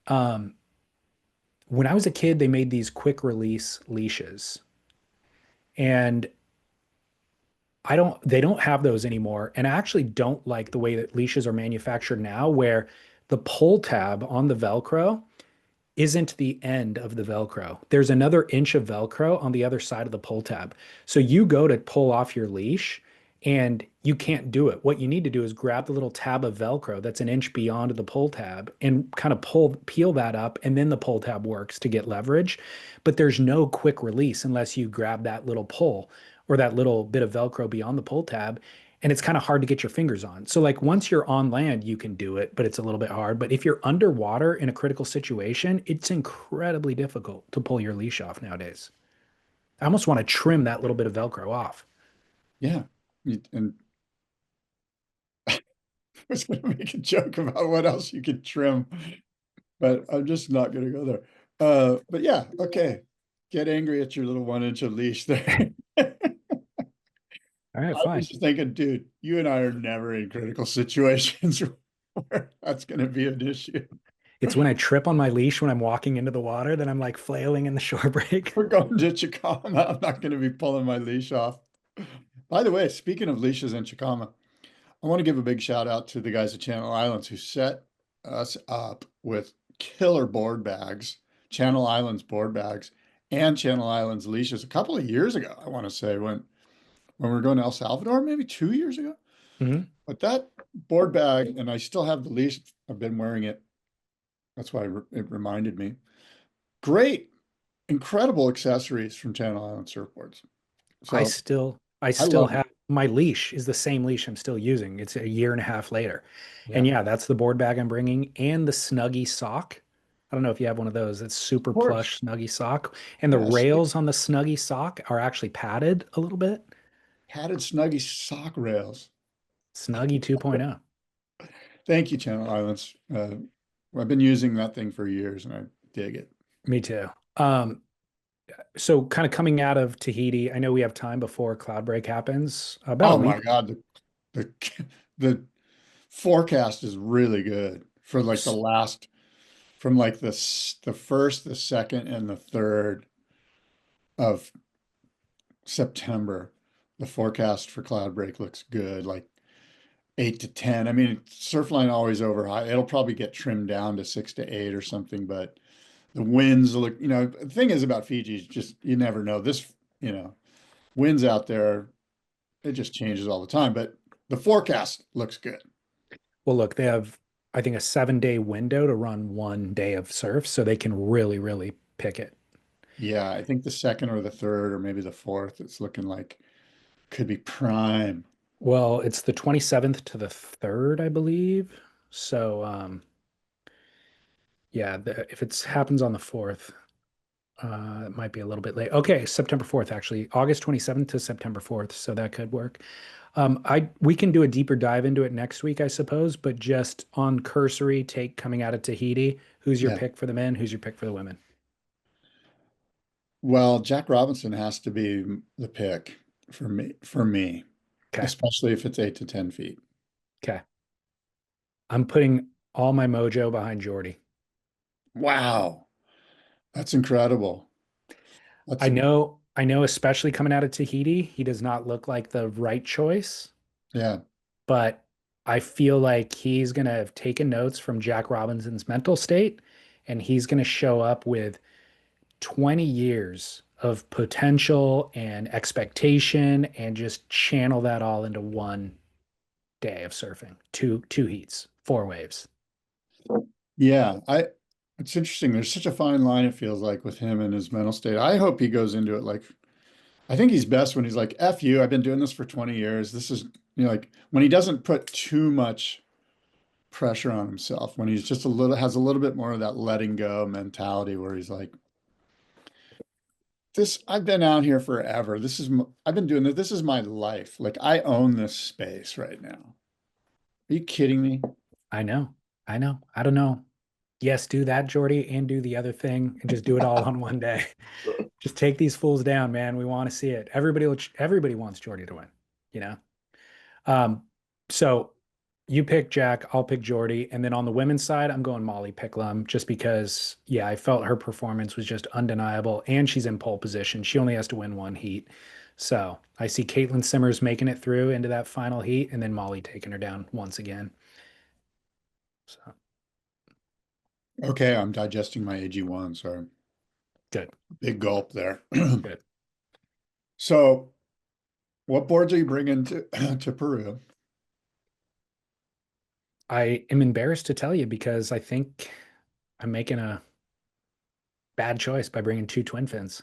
um, when I was a kid, they made these quick release leashes, and they don't have those anymore. And I actually don't like the way that leashes are manufactured now, where the pull tab on the Velcro isn't the end of the Velcro. There's another inch of Velcro on the other side of the pull tab. So you go to pull off your leash and you can't do it. What you need to do is grab the little tab of Velcro that's an inch beyond the pull tab and kind of peel that up, and then the pull tab works to get leverage. But there's no quick release unless you grab that little pull or that little bit of Velcro beyond the pull tab. And it's kind of hard to get your fingers on. So like once you're on land, you can do it, but it's a little bit hard. But if you're underwater in a critical situation, it's incredibly difficult to pull your leash off nowadays. I almost want to trim that little bit of Velcro off. Yeah. And I was going to make a joke about what else you could trim, but I'm just not going to go there. But yeah, okay. Get angry at your little 1 inch of leash there. All right, I fine. was just thinking, dude, you and I are never in critical situations where that's going to be an issue. It's when I trip on my leash when I'm walking into the water that I'm like flailing in the shore break. We're going to Chicama. I'm not going to be pulling my leash off. By the way, speaking of leashes in Chicama, I want to give a big shout out to the guys at Channel Islands who set us up with killer board bags, Channel Islands board bags, and Channel Islands leashes a couple of years ago. I want to say when we were going to El Salvador, maybe 2 years ago. Mhm. But that board bag, and I still have the leash. I've been wearing it. That's why it reminded me. Great, incredible accessories from Channel Island surfboards. So I I still love it. have my leash is the same leash I'm still using. It's a year and a half later. And Yeah, yeah, that's the board bag I'm bringing and the Snuggie sock. I don't know if you have one of those. It's super of course. plush Snuggie sock. And the Yes, rails on the Snuggie sock are actually padded a little bit. padded Snuggie sock rails. Snuggie 2.0. Thank you, Channel Islands. I've been using that thing for years and I dig it. Me too. So kind of coming out of Tahiti, I know we have time before cloud break happens. About a Oh my week. God, the the forecast is really good for like the last from like the first, the second, and the third of September. The forecast for cloud break looks good, like 8 to 10. I mean, Surfline always over high. It'll probably get trimmed down to 6 to 8 or something, but the winds look, the thing is about Fiji is just you never know. Winds out there, it just changes all the time, but the forecast looks good. Well, look, they have, I think, a 7 day window to run 1 day of surf, so they can really, really pick it. Yeah, I think the second or the third or maybe the fourth, it's looking like could be prime. Well, it's the 27th to the 3rd, I believe. So, yeah, if it happens on the 4th, it might be a little bit late. Okay, September 4th, actually, August 27th to September 4th. So that could work. We can do a deeper dive into it next week, I suppose, but just on cursory take coming out of Tahiti, who's your Yeah. pick for the men? Who's your pick for the women? Well, Jack Robinson has to be the pick for me, Okay. especially if it's 8 to 10 feet. Okay. I'm putting all my mojo behind Jordy. Wow, that's incredible. That's a I know, especially coming out of Tahiti, he does not look like the right choice, yeah. but I feel like he's going to have taken notes from Jack Robinson's mental state and he's going to show up with 20 years of potential and expectation and just channel that all into one day of surfing, two heats, four waves. Yeah, it's interesting. There's such a fine line, it feels like, with him and his mental state. I hope he goes into it like I think he's best when he's like, F you, I've been doing this for 20 years. This is, like when he doesn't put too much pressure on himself, when he's just has a little bit more of that letting go mentality where he's like, I've been out here forever. I've been doing this. This is my life. Like I own this space right now. Are you kidding me? I know. I know. I don't know. Yes, do that, Jordy, and do the other thing and just do it all on one day. Just take these fools down, man. We want to see it. Everybody wants Jordy to win, you know? Um, so you pick Jack, I'll pick Jordy, and then on the women's side, I'm going Molly Picklum just because, yeah, I felt her performance was just undeniable, and she's in pole position. She only has to win one heat. So I see Caitlin Simmers making it through into that final heat, and then Molly taking her down once again. So Okay, I'm digesting my AG1, so good, big gulp there. good. So, what boards are you bringing to to Peru? I am embarrassed to tell you because I think I'm making a bad choice by bringing two twin fins.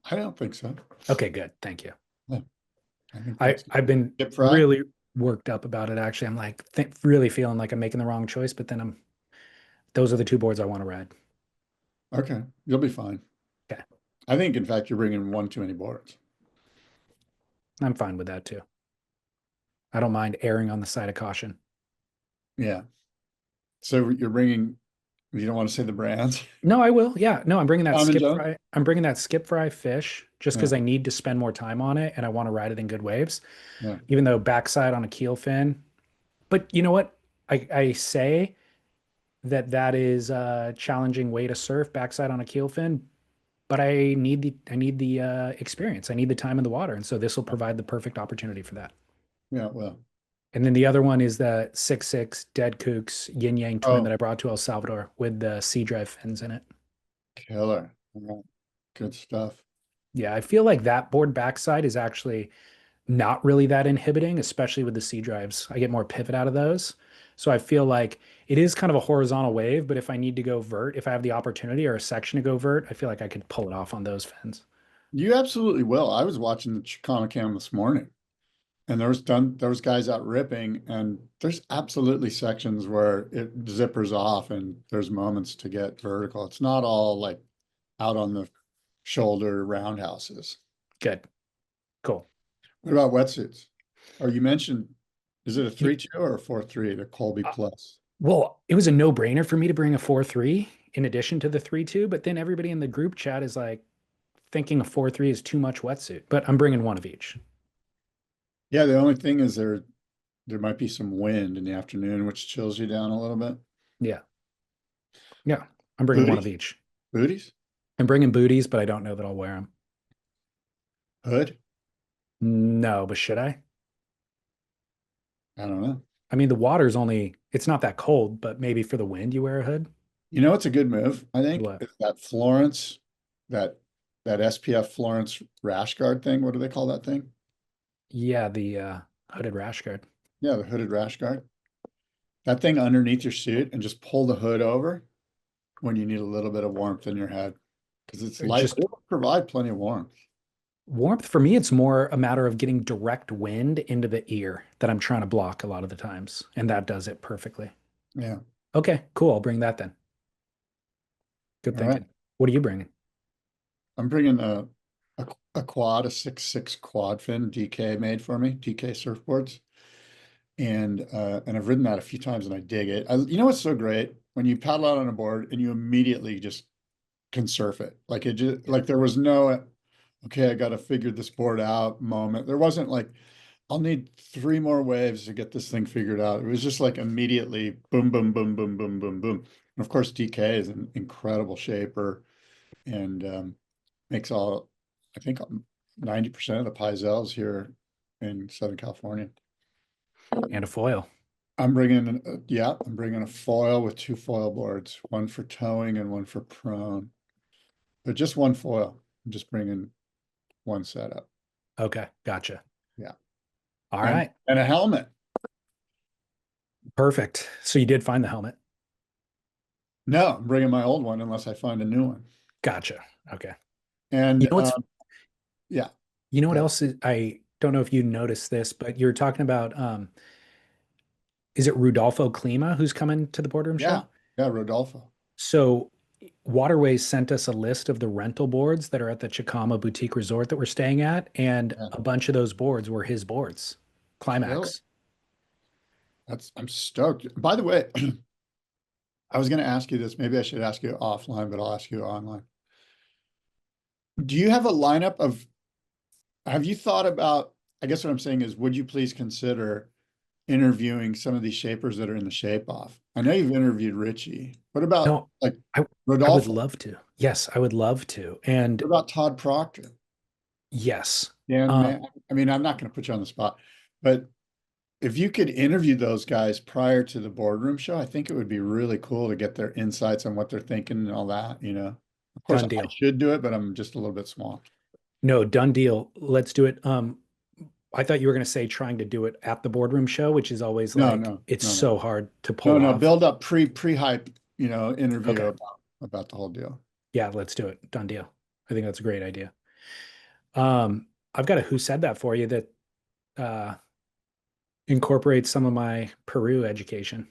I don't think so. Okay, good. Thank you. Yeah, I think I that's I've been Dip fry. really worked up about it actually. I'm like really feeling like I'm making the wrong choice, but then I'm those are the two boards I want to ride. Okay, you'll be fine. Okay. I think, in fact, you're bringing one too many boards. I'm fine with that too. I don't mind erring on the side of caution. Yeah. So you're bringing. You don't want to say the brands. No, I will. Yeah. No, I'm bringing that Tom and skip Jones. fry. I'm bringing that skip fry fish just Yeah, because I need to spend more time on it and I want to ride it in good waves, yeah. even though backside on a keel fin. But you know what? I say that is a challenging way to surf backside on a keel fin, but I need the experience. I need the time in the water, and so this will provide the perfect opportunity for that. Yeah. Well. And then the other one is the 6'6" Dead Kooks Yin Yang twin that Oh, I brought to El Salvador with the sea drive fins in it. killer. Yeah, good stuff. Yeah, I feel like that board backside is actually not really that inhibiting, especially with the sea drives. I get more pivot out of those. So I feel like it is kind of a horizontal wave, but if I need to go vert, if I have the opportunity or a section to go vert, I feel like I could pull it off on those fins. You absolutely will. I was watching the Chicama cam this morning, and there was guys out ripping, and there's absolutely sections where it zippers off, and there's moments to get vertical. It's not all like out on the shoulder roundhouses. Good. Cool. What about wetsuits? Or you mentioned, is it a You, 3.2 or a 4.3, the Colby uh, Plus? well, it was a no-brainer for me to bring a 4.3 in addition to the 3.2, but then everybody in the group chat is like thinking a 4.3 is too much wetsuit, but I'm bringing one of each. Yeah, the only thing is there might be some wind in the afternoon, which chills you down a little bit. Yeah. Yeah. I'm bringing one of Booties? each. Booties? I'm bringing booties, but I don't know that I'll wear them. Hood? No, but should I? I don't know. I mean, the water's only, it's not that cold, but maybe for the wind, you wear a hood. You know, it's a good move, I think, What? is that Florence, that that SPF Florence rash guard thing. What do they call that thing? Yeah, the hooded rash guard. Yeah, the hooded rash guard. That thing underneath your suit and just pull the hood over when you need a little bit of warmth in your head. Because it's light, Just but it will provide plenty of warmth. warmth for me, it's more a matter of getting direct wind into the ear that I'm trying to block a lot of the times. And that does it perfectly. Yeah. Okay, cool. I'll bring that then. Good All right. thinking. What are you bringing? I'm bringing a quad, a 6.6 quad fin DK made for me, DK surfboards. And I've ridden that a few times and I dig it. You know what's so great? When you paddle out on a board and you immediately just can surf it. Like it just like there was no, okay, I got to figure this board out moment. There wasn't like, I'll need 3 more waves to get this thing figured out. It was just like immediately boom, boom, boom, boom, boom, boom, boom. And of course, DK is an incredible shaper and makes all, I think 90% of the Pizels here in Southern California. And a foil. I'm bringing, yeah, I'm bringing a foil with 2 foil boards, one for towing and one for prone. But just one foil. I'm just bringing one setup. Okay, gotcha. Yeah. All right. And a helmet. Perfect. So you did find the helmet. No, I'm bringing my old one unless I find a new one. Gotcha. Okay. And You know what's yeah. you know what Go ahead. else is, I don't know if you noticed this, but you're talking about is it Rudolfo Klima who's coming to the Boardroom Yeah. show? Yeah, Rodolfo. So Waterways sent us a list of the rental boards that are at the Chicama boutique resort that we're staying at, and Yeah. a bunch of those boards were his boards. Really? Climax. I'm stoked. By the way, I was going to ask you this. Maybe I should ask you offline, but I'll ask you online. Do you have a lineup of, have you thought about, I guess what I'm saying is, would you please consider interviewing some of these shapers that are in the shape off? I know you've interviewed Richie. What about No, like I would Rodolfo? love to. Yes, I would love to. And What about Todd Proctor? yes, Dan, man, I mean, I'm not going to put you on the spot, but if you could interview those guys prior to the boardroom show, I think it would be really cool to get their insights on what they're thinking and all that, you know. Of course, done I deal. should do it, but I'm just a little bit small. No, done deal. Let's do it. I thought you were going to say trying to do it at the Boardroom show, which is always No, like no, it's no, no. so hard to No, pull no, off. build up pre-hype, you know, interview Okay. about the whole deal. Yeah, let's do it. Done deal. I think that's a great idea. I've got a who said that for you that uh incorporates some of my Peru education.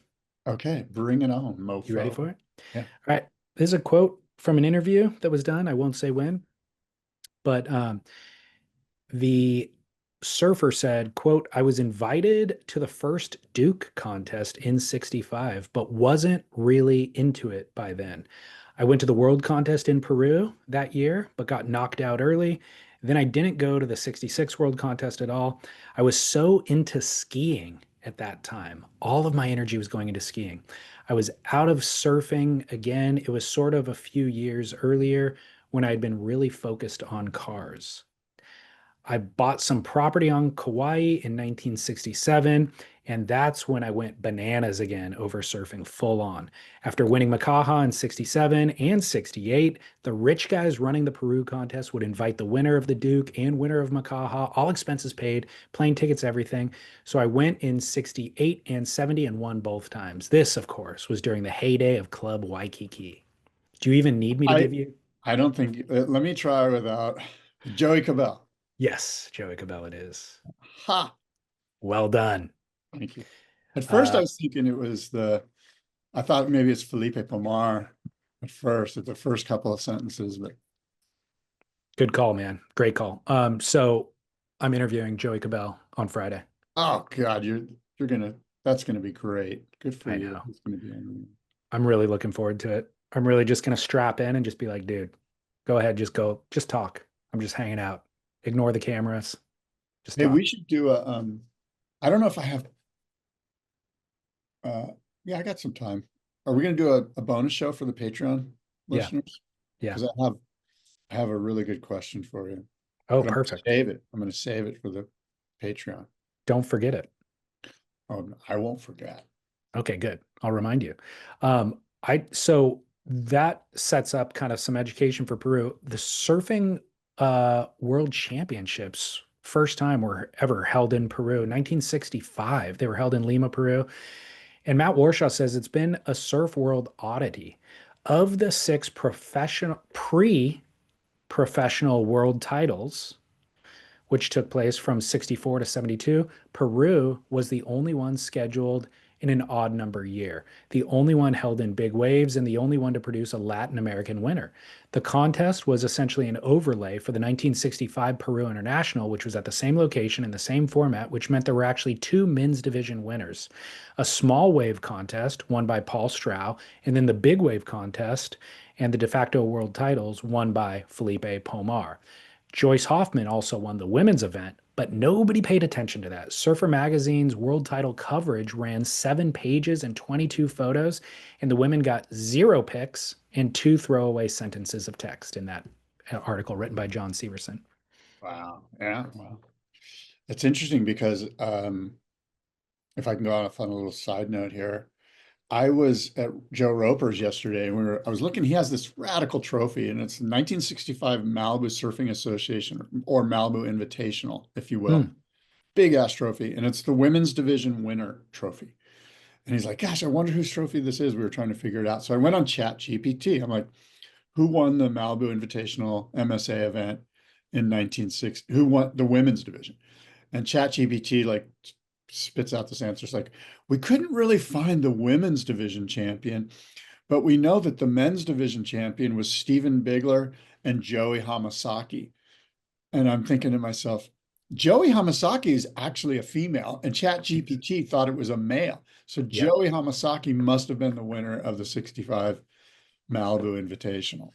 Okay, bring it on, You ready mofo. for it? Yeah. All right. This is a quote from an interview that was done. I won't say when, but the surfer said, quote, I was invited to the first Duke contest in 65, but wasn't really into it by then. I went to the world contest in Peru that year, but got knocked out early. Then I didn't go to the 66 world contest at all. I was so into skiing at that time. All of my energy was going into skiing. I was out of surfing again. It was sort of a few years earlier when I had been really focused on cars. I bought some property on Kauai in 1967, and that's when I went bananas again over surfing full on. After winning Makaha in 67 and 68, the rich guys running the Peru contest would invite the winner of the Duke and winner of Makaha, all expenses paid, plane tickets, everything. So I went in 68 and 70 and won both times. This, of course, was during the heyday of Club Waikiki. Do you even need me to I give you? I don't think, let me try without Joey Cabell. Yes, Joey Cabell it is. Ha! Well done. Thank you. At first, I Uh, was thinking it was I thought maybe it's Felipe Pomar at first, at the first couple of sentences, but Good call, man. Great call. So I'm interviewing Joey Cabell on Friday. oh God, that's gonna be great. Good for I you. know. It's gonna be unreal. I'm really looking forward to it. I'm really just gonna strap in and just be like, dude, go ahead, just go, just talk. I'm just hanging out. Ignore the cameras. Just Hey, talk. we should do I don't know if I have, uh, yeah, I got some time. Are we gonna do a bonus show for the Patreon Yeah, listeners? yeah. Because I have a really good question for you, Oh, but I'm gonna perfect. save it. I'm gonna save it for the Patreon. Don't forget it. Oh, no, I won't forget. Okay, good. I'll remind you. So that sets up kind of some education for Peru. The surfing world championships, first time were ever held in Peru, 1965. They were held in Lima, Peru. And Matt Warshaw says it's been a surf world oddity. Of the six pre-professional world titles, which took place from 64 to 72, Peru was the only one scheduled in an odd number year, the only one held in big waves and the only one to produce a Latin American winner. The contest was essentially an overlay for the 1965 Peru International, which was at the same location in the same format, which meant there were actually two men's division winners. A small wave contest won by Paul Strauch, and then the big wave contest and the de facto world titles won by Felipe Pomar. Joyce Hoffman also won the women's event, but nobody paid attention to that. Surfer Magazine's world title coverage ran 7 pages and 22 photos, and the women got 0 pics and 2 throwaway sentences of text in that article written by John Severson. Wow. Yeah. Wow. It's interesting because if I can go on a fun little side note here, I was at Joe Roper's yesterday, and I was looking, he has this radical trophy, and it's the 1965 Malibu Surfing Association, or Malibu Invitational, if you will. Big ass trophy, and it's the women's division winner trophy. And he's like, gosh, I wonder whose trophy this is. We were trying to figure it out. So I went on Chat GPT. I'm like, who won the Malibu Invitational MSA event in 1960? Who won the women's division? And Chat GPT like spits out this answer. It's like, we couldn't really find the women's division champion, but we know that the men's division champion was Stephen Bigler and Joey Hamasaki. And I'm thinking to myself, Joey Hamasaki is actually a female, and Chat GPT thought it was a male. So Joey Hamasaki must have been the winner of the 65 Malibu Invitational.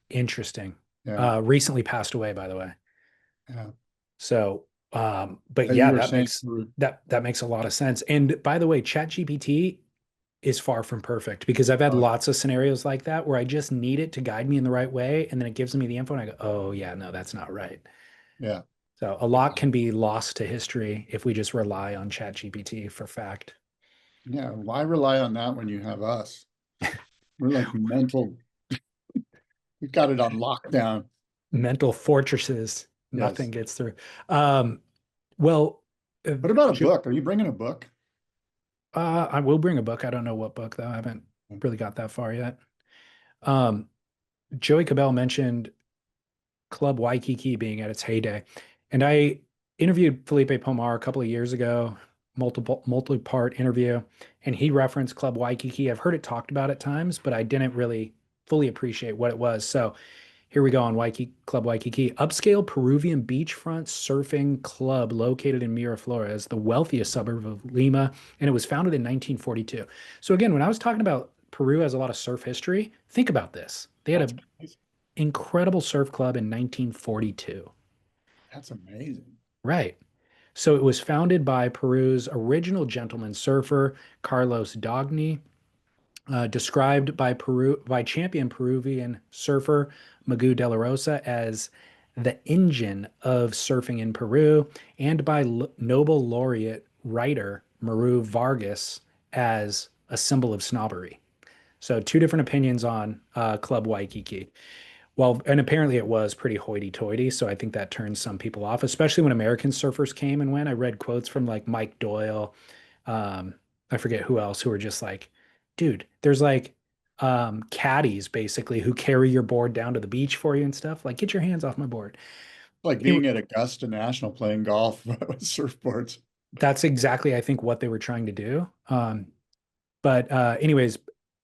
Interesting. Yeah. Recently passed away, by the way. Yeah. So, but You yeah, were that saying makes that makes a lot of sense. And by the way, ChatGPT is far from perfect because I've had lots of scenarios like that where I just need it to guide me in the right way, and then it gives me the info, and I go, "Oh yeah, no, that's not right." Yeah. So a lot can be lost to history if we just rely on ChatGPT for fact. Yeah. Why rely on that when you have us? We're like mental. We've got it on lockdown. Mental fortresses, nothing Yes. gets through. Well, What about a book? Are you bringing a book? I will bring a book. I don't know what book though. I haven't really got that far yet. Joey Cabell mentioned Club Waikiki being at its heyday, and I interviewed Felipe Pomar a couple of years ago, multi-part interview, and he referenced Club Waikiki. I've heard it talked about at times, but I didn't really fully appreciate what it was. So here we go on Waikiki, Club Waikiki, upscale Peruvian beachfront surfing club located in Miraflores, the wealthiest suburb of Lima, and it was founded in 1942. So again, when I was talking about Peru has a lot of surf history, think about this. They had an incredible surf club in 1942. That's amazing. Right. So it was founded by Peru's original gentleman surfer, Carlos Dogni, described by champion Peruvian surfer Magu de la Rosa as the engine of surfing in Peru, and by Nobel laureate writer Maru Vargas as a symbol of snobbery. So two different opinions on Club Waikiki. Well, and apparently it was pretty hoity-toity, so I think that turned some people off, especially when American surfers came and went. I read quotes from like Mike Doyle, I forget who else, who were just like, dude, there's like caddies basically who carry your board down to the beach for you and stuff. Like, get your hands off my board. Like being at Augusta National playing golf with surfboards. That's exactly, I think, what they were trying to do. But anyways,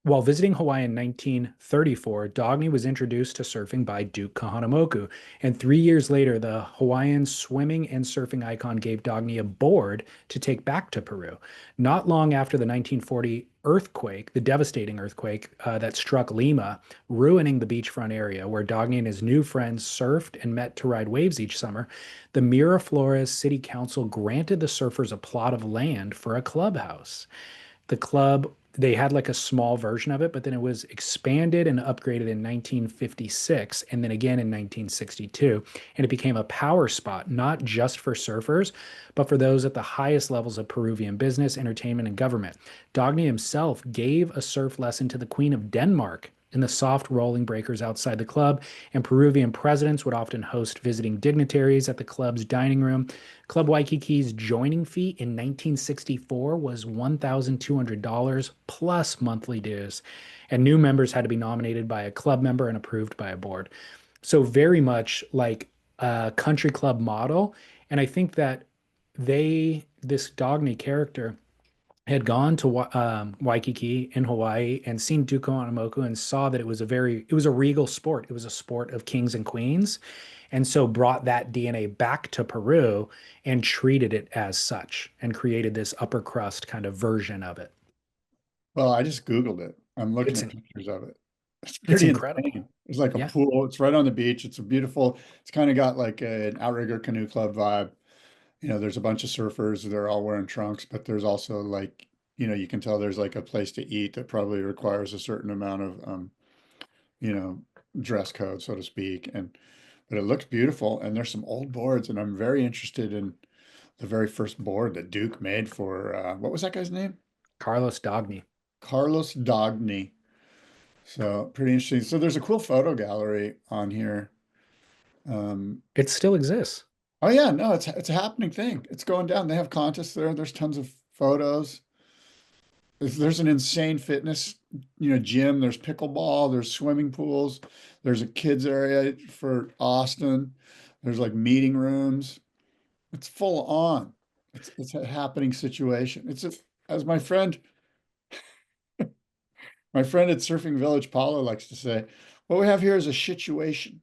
while visiting Hawaii in 1934, Dogny was introduced to surfing by Duke Kahanamoku. And 3 years later, the Hawaiian swimming and surfing icon gave Dogny a board to take back to Peru. Not long after the 1940 earthquake, the devastating earthquake that struck Lima, ruining the beachfront area where Dogny and his new friends surfed and met to ride waves each summer, the Miraflores City Council granted the surfers a plot of land for a clubhouse. The club, they had like a small version of it, but then it was expanded and upgraded in 1956 and then again in 1962. And it became a power spot, not just for surfers, but for those at the highest levels of Peruvian business, entertainment, and government. Dogny himself gave a surf lesson to the Queen of Denmark in the soft rolling breakers outside the club, and Peruvian presidents would often host visiting dignitaries at the club's dining room. Club Waikiki's joining fee in 1964 was $1,200 plus monthly dues, and new members had to be nominated by a club member and approved by a board. So very much like a country club model, and I think that this Dogny character had gone to Waikiki in Hawaii and seen Duko Hanamoku and saw that it was a regal sport. It was a sport of kings and queens. And so brought that DNA back to Peru and treated it as such and created this upper crust kind of version of it. Well, I just Googled it. I'm looking It's at pictures of it. It's it's pretty incredible. insane. It's like a Yeah. pool. It's right on the beach. It's a beautiful, it's kind of got like an outrigger canoe club vibe. There's a bunch of surfers. They're all wearing trunks, but there's also like, you can tell there's like a place to eat that probably requires a certain amount of, you know, dress code, so to speak. But it looks beautiful. And there's some old boards, and I'm very interested in the very first board that Duke made for, what was that guy's name? Carlos Dogny. Carlos Dogny. So pretty interesting. So there's a cool photo gallery on here. Um, It still exists. oh yeah, no, it's a happening thing. It's going down. They have contests there. There's tons of photos. There's an insane fitness, gym. There's pickleball. There's swimming pools. There's a kids area for Austin. There's like meeting rooms. It's full on. It's a happening situation. As my friend at Surfing Village, Paulo, likes to say, what we have here is a situation.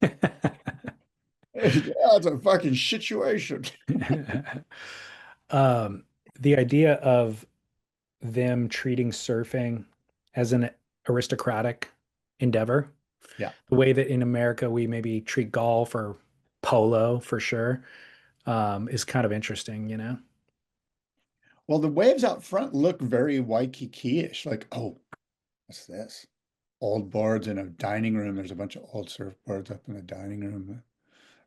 Yeah, it's a fucking situation. um, the idea of them treating surfing as an aristocratic endeavor, Yeah. the way that in America we maybe treat golf or polo for sure, is kind of interesting, you know? Well, the waves out front look very Waikiki-ish. Like, oh, what's this? Old boards in a dining room. There's a bunch of old surfboards up in the dining room.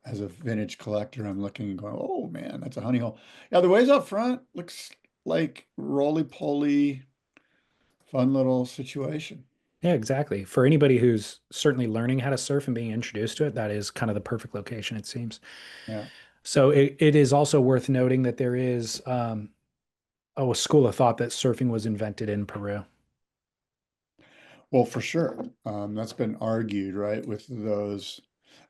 As a vintage collector, I'm looking and going, oh man, that's a honey hole. Yeah, the waves out front looks like roly-poly, fun little situation. Yeah, exactly. For anybody who's certainly learning how to surf and being introduced to it, that is kind of the perfect location, it seems. Yeah. So it is also worth noting that there is a school of thought that surfing was invented in Peru. Well, for sure. That's been argued, right, with those.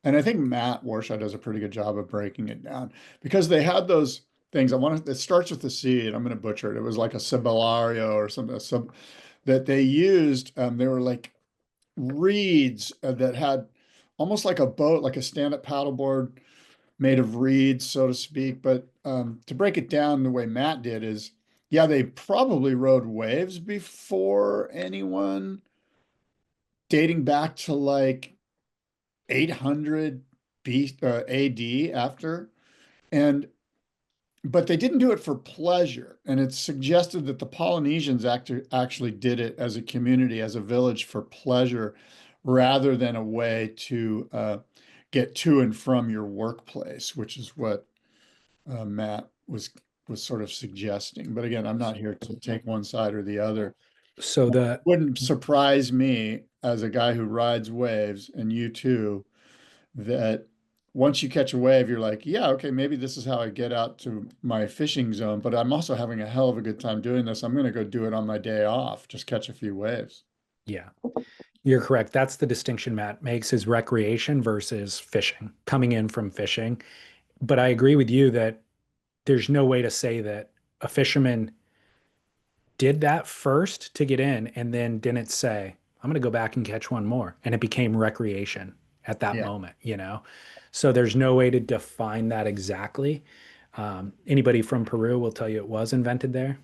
And I think Matt Warshaw does a pretty good job of breaking it down because they had those things. It starts with the C, and I'm going to butcher it. It was like a Cibellario or something, that they used. They were like reeds that had almost like a boat, like a stand-up paddleboard made of reeds, so to speak. But to break it down the way Matt did is, yeah, they probably rode waves before anyone dating back to like 800 AD after. And but they didn't do it for pleasure. And it's suggested that the Polynesians actually did it as a community, as a village for pleasure, rather than a way to get to and from your workplace, which is what Matt was sort of suggesting. But again, I'm not here to take one side or the other. So the Wouldn't surprise me as a guy who rides waves, and you too, that once you catch a wave, you're like, yeah, okay, maybe this is how I get out to my fishing zone, but I'm also having a hell of a good time doing this. I'm going to go do it on my day off, just catch a few waves. Yeah, you're correct. That's the distinction Matt makes is recreation versus fishing, coming in from fishing. But I agree with you that there's no way to say that a fisherman did that first to get in and then didn't say, I'm going to go back and catch one more. And it became recreation at that Yeah. moment, So there's no way to define that exactly. Anybody from Peru will tell you it was invented there.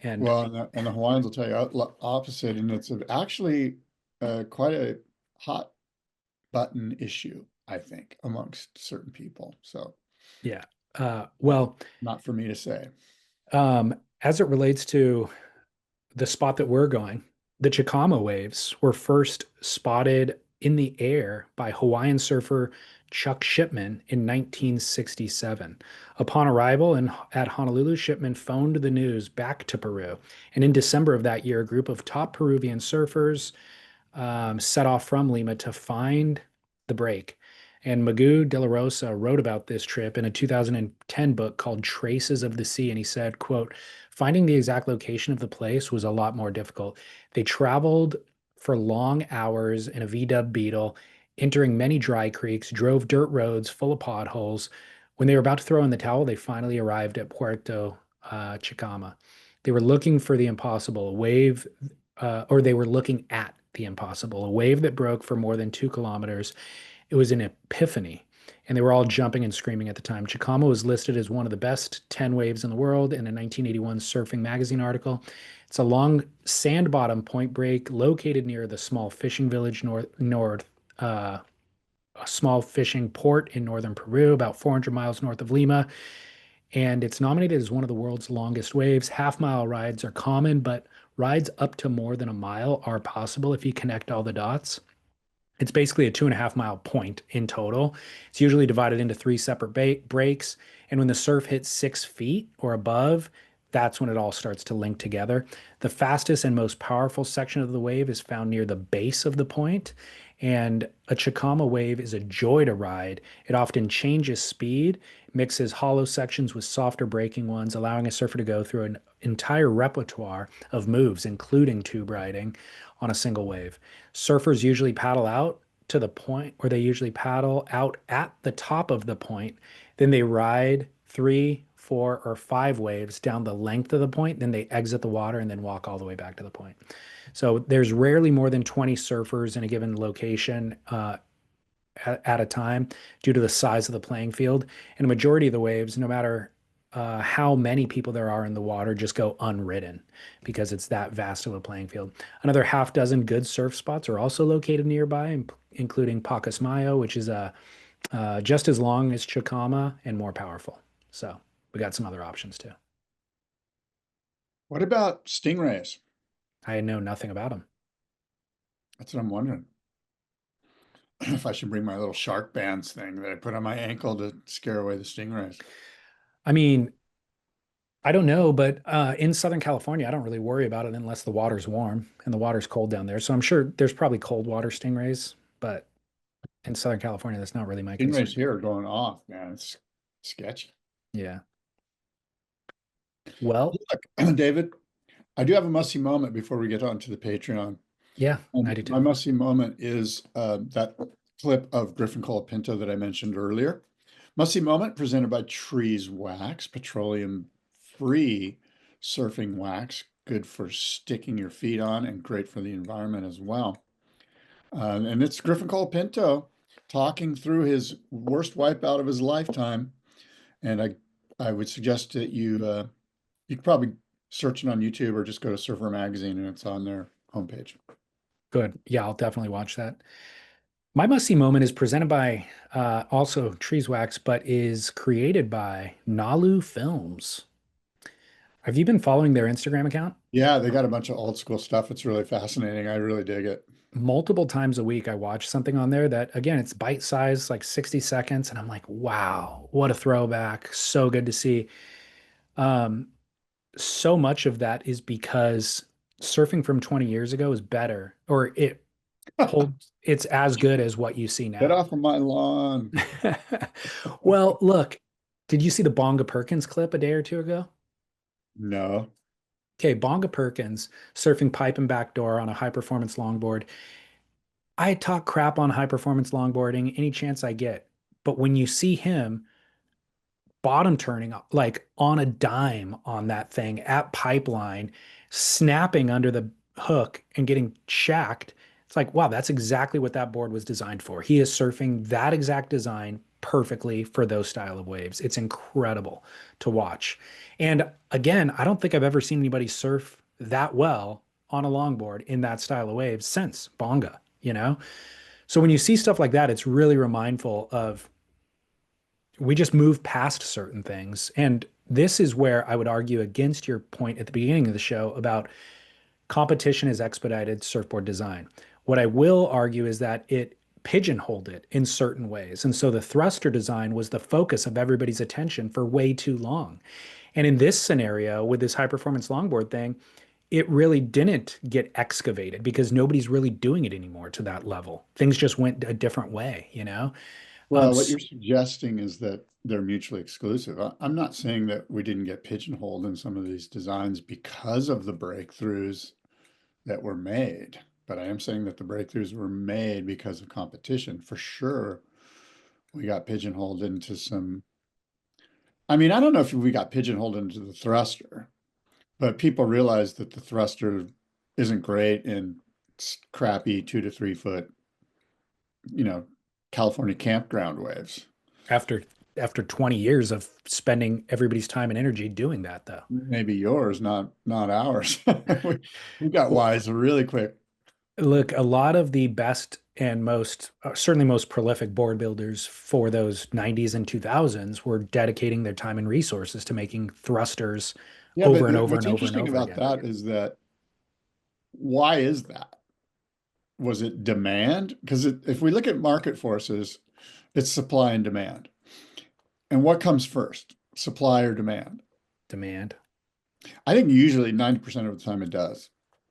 And Well, and the Hawaiians will tell you opposite, and it's actually quite a hot button issue, I think, amongst certain people. So yeah, well, not for me to say. as it relates to the spot that we're going, the Chicama waves were first spotted in the air by Hawaiian surfer Chuck Shipman in 1967. Upon arrival at Honolulu, Shipman phoned the news back to Peru. And in December of that year, a group of top Peruvian surfers set off from Lima to find the break. And Magoo De La Rosa wrote about this trip in a 2010 book called Traces of the Sea. And he said, quote, finding the exact location of the place was a lot more difficult. They traveled for long hours in a VW Beetle, entering many dry creeks, drove dirt roads full of potholes. When they were about to throw in the towel, they finally arrived at Puerto Chicama. They were looking for the impossible, a wave, or they were looking at the impossible, a wave that broke for more than 2 kilometers. It was an epiphany, and they were all jumping and screaming at the time. Chicama was listed as one of the best 10 waves in the world in a 1981 Surfing Magazine article. It's a long sand bottom point break located near the small fishing village a small fishing port in northern Peru, about 400 miles north of Lima. And it's nominated as one of the world's longest waves. Half-mile rides are common, but rides up to more than a mile are possible if you connect all the dots. It's basically a 2.5 mile point in total. It's usually divided into three separate breaks. And when the surf hits 6 feet or above, that's when it all starts to link together. The fastest and most powerful section of the wave is found near the base of the point. And a Chicama wave is a joy to ride. It often changes speed, mixes hollow sections with softer breaking ones, allowing a surfer to go through an entire repertoire of moves, including tube riding on a single wave. Surfers usually paddle out to the point, or they usually paddle out at the top of the point. Then they ride 3, 4, or 5 waves down the length of the point. Then they exit the water and then walk all the way back to the point. So there's rarely more than 20 surfers in a given location at a time due to the size of the playing field. And a majority of the waves, no matter how many people there are in the water, just go unridden because it's that vast of a playing field. Another half dozen good surf spots are also located nearby, including Pacasmayo, which is just as long as Chicama and more powerful. So we got some other options too. What about stingrays? I know nothing about them. That's what I'm wondering. If I should bring my little shark bands thing that I put on my ankle to scare away the stingrays. I mean, I don't know, but in Southern California, I don't really worry about it unless the water's warm and the water's cold down there. So I'm sure there's probably cold water stingrays, but in Southern California, that's not really my concern. Stingrays here are going off, man. It's sketchy. Yeah. Well, Look, David, I do have a must-see moment before we get on to the Patreon. yeah, I do My too. must-see moment is that clip of Griffin Colapinto that I mentioned earlier. Must-see moment presented by Trees Wax, petroleum-free surfing wax, good for sticking your feet on and great for the environment as well. And it's Griffin Colapinto talking through his worst wipeout of his lifetime. And I would suggest that you could probably search it on YouTube or just go to Surfer Magazine and it's on their homepage. Good. Yeah, I'll definitely watch that. My must-see moment is presented by also Trees Wax, but is created by Nalu Films. Have you been following their Instagram account? Yeah, they got a bunch of old school stuff. It's really fascinating. I really dig it. Multiple times a week, I watch something on there that, again, it's bite-sized, like 60 seconds, and I'm like, wow, what a throwback. So good to see. Um, so much of that is because surfing from 20 years ago is better, or it's as good as what you see Get now. off of my lawn. Well, look, did you see the Bonga Perkins clip a day or two ago? No. Okay, Bonga Perkins surfing pipe and backdoor on a high performance longboard. I talk crap on high performance longboarding any chance I get. But when you see him bottom turning like on a dime on that thing at pipeline, snapping under the hook and getting shacked. It's like, wow, that's exactly what that board was designed for. He is surfing that exact design perfectly for those style of waves. It's incredible to watch. And again, I don't think I've ever seen anybody surf that well on a longboard in that style of waves since Bonga, you know? So when you see stuff like that, it's really remindful of we just move past certain things. And this is where I would argue against your point at the beginning of the show about competition is expedited surfboard design. What I will argue is that it pigeonholed it in certain ways. And so the thruster design was the focus of everybody's attention for way too long. And in this scenario, with this high performance longboard thing, it really didn't get excavated because nobody's really doing it anymore to that level. Things just went a different way, you know? Well, what you're suggesting is that they're mutually exclusive. I'm not saying that we didn't get pigeonholed in some of these designs because of the breakthroughs that were made, but I am saying that the breakthroughs were made because of competition. For sure, we got pigeonholed into some. I mean, I don't know if we got pigeonholed into the thruster, But people realize that the thruster isn't great in crappy 2 to 3 foot, you know, California campground waves. After 20 years of spending everybody's time and energy doing that, though. Maybe yours, not ours. We got Well, wise really quick. look, a lot of the best and most, certainly most prolific board builders for those 90s and 2000s were dedicating their time and resources to making thrusters Yeah, over but and over what's and over and interesting over about again. that is that why is that? Was it demand? Because if we look at market forces, it's supply and demand. And what comes first, supply or demand? Demand. I think usually 90% of the time it does,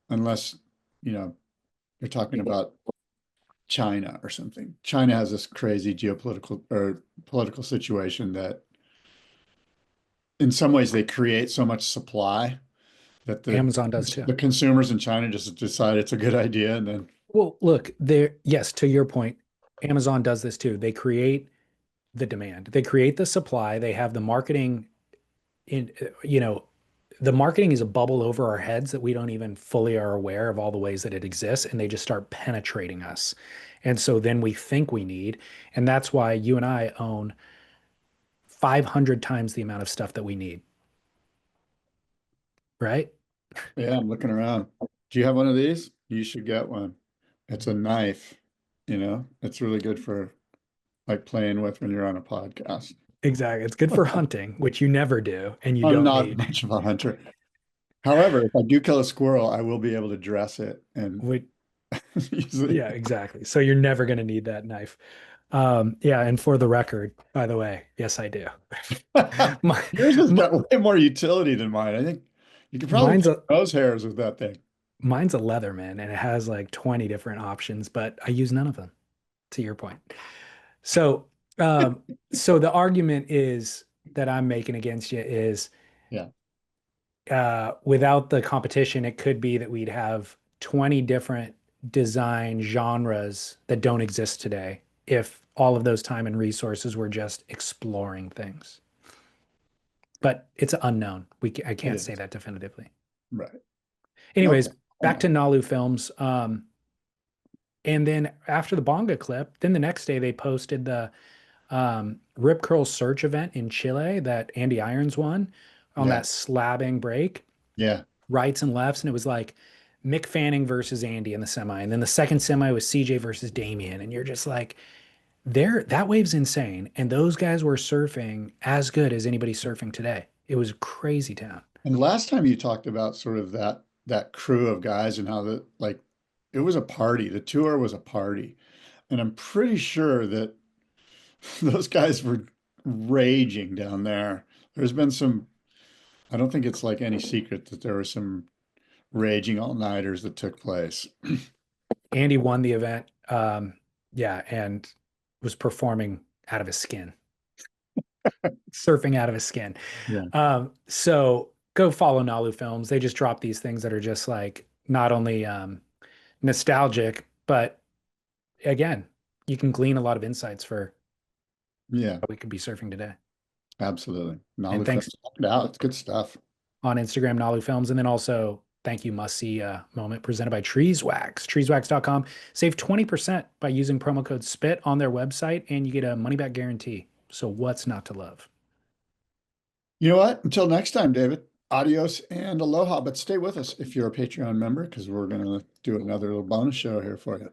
unless, you know, you're talking about China or something. China has this crazy geopolitical or political situation that in some ways they create so much supply that Amazon does too. the consumers in China just decide it's a good idea and then Well, look, there, yes, to your point, Amazon does this too. They create the demand, they create the supply, they have the marketing in, the marketing is a bubble over our heads that we don't even fully are aware of all the ways that it exists, and they just start penetrating us. And so then we think we need, and that's why you and I own 500 times the amount of stuff that we need, right? yeah, I'm looking around. Do you have one of these? You should get one. It's a knife, it's really good for like playing with when you're on a podcast. Exactly. It's good for hunting, which you never do, and you I'm don't not need. much of a hunter. However, if I do kill a squirrel, I will be able to dress it and Which, usually yeah, exactly. So you're never going to need that knife. Yeah, and for the record, by the way, yes, I do. My, yours has m- got way more utility than mine. I think you could probably mine's make a nose hairs with that thing. mine's a Leatherman, and it has like 20 different options, but I use none of them, to your point. So, um, so the argument is that I'm making against you is Yeah. without the competition, it could be that we'd have 20 different design genres that don't exist today if all of those time and resources were just exploring things. But it's unknown. I It can't say is. that definitively. Right. Anyways, Okay. back to Nalu Films. And then after the Bonga clip, then the next day they posted the Rip Curl Search event in Chile that Andy Irons won on Yeah. that slabbing break, Yeah. rights and lefts. And it was like Mick Fanning versus Andy in the semi. And then the second semi was CJ versus Damien. And you're just like, that wave's insane. And those guys were surfing as good as anybody surfing today. It was crazy town. And last time you talked about sort of that crew of guys and how it was a party. The tour was a party. And I'm pretty sure that those guys were raging down there. There's been some, I don't think it's like any secret that there were some raging all-nighters that took place. Andy won the event. Yeah, and was performing out of his skin, surfing out of his skin. Yeah. So go follow Nalu Films. They just drop these things that are just like not only nostalgic, but again, you can glean a lot of insights for Yeah, how we could be surfing today. absolutely. And Knowledge, check thanks it out. It's good stuff. on Instagram, Nalu Films. And then also thank you, must see moment presented by Treeswax, treeswax.com. Save 20% by using promo code SPIT on their website, and you get a money back guarantee. So what's not to love? You know what? Until next time, David, adios and aloha. But stay with us if you're a Patreon member, because we're going to do another little bonus show here for you.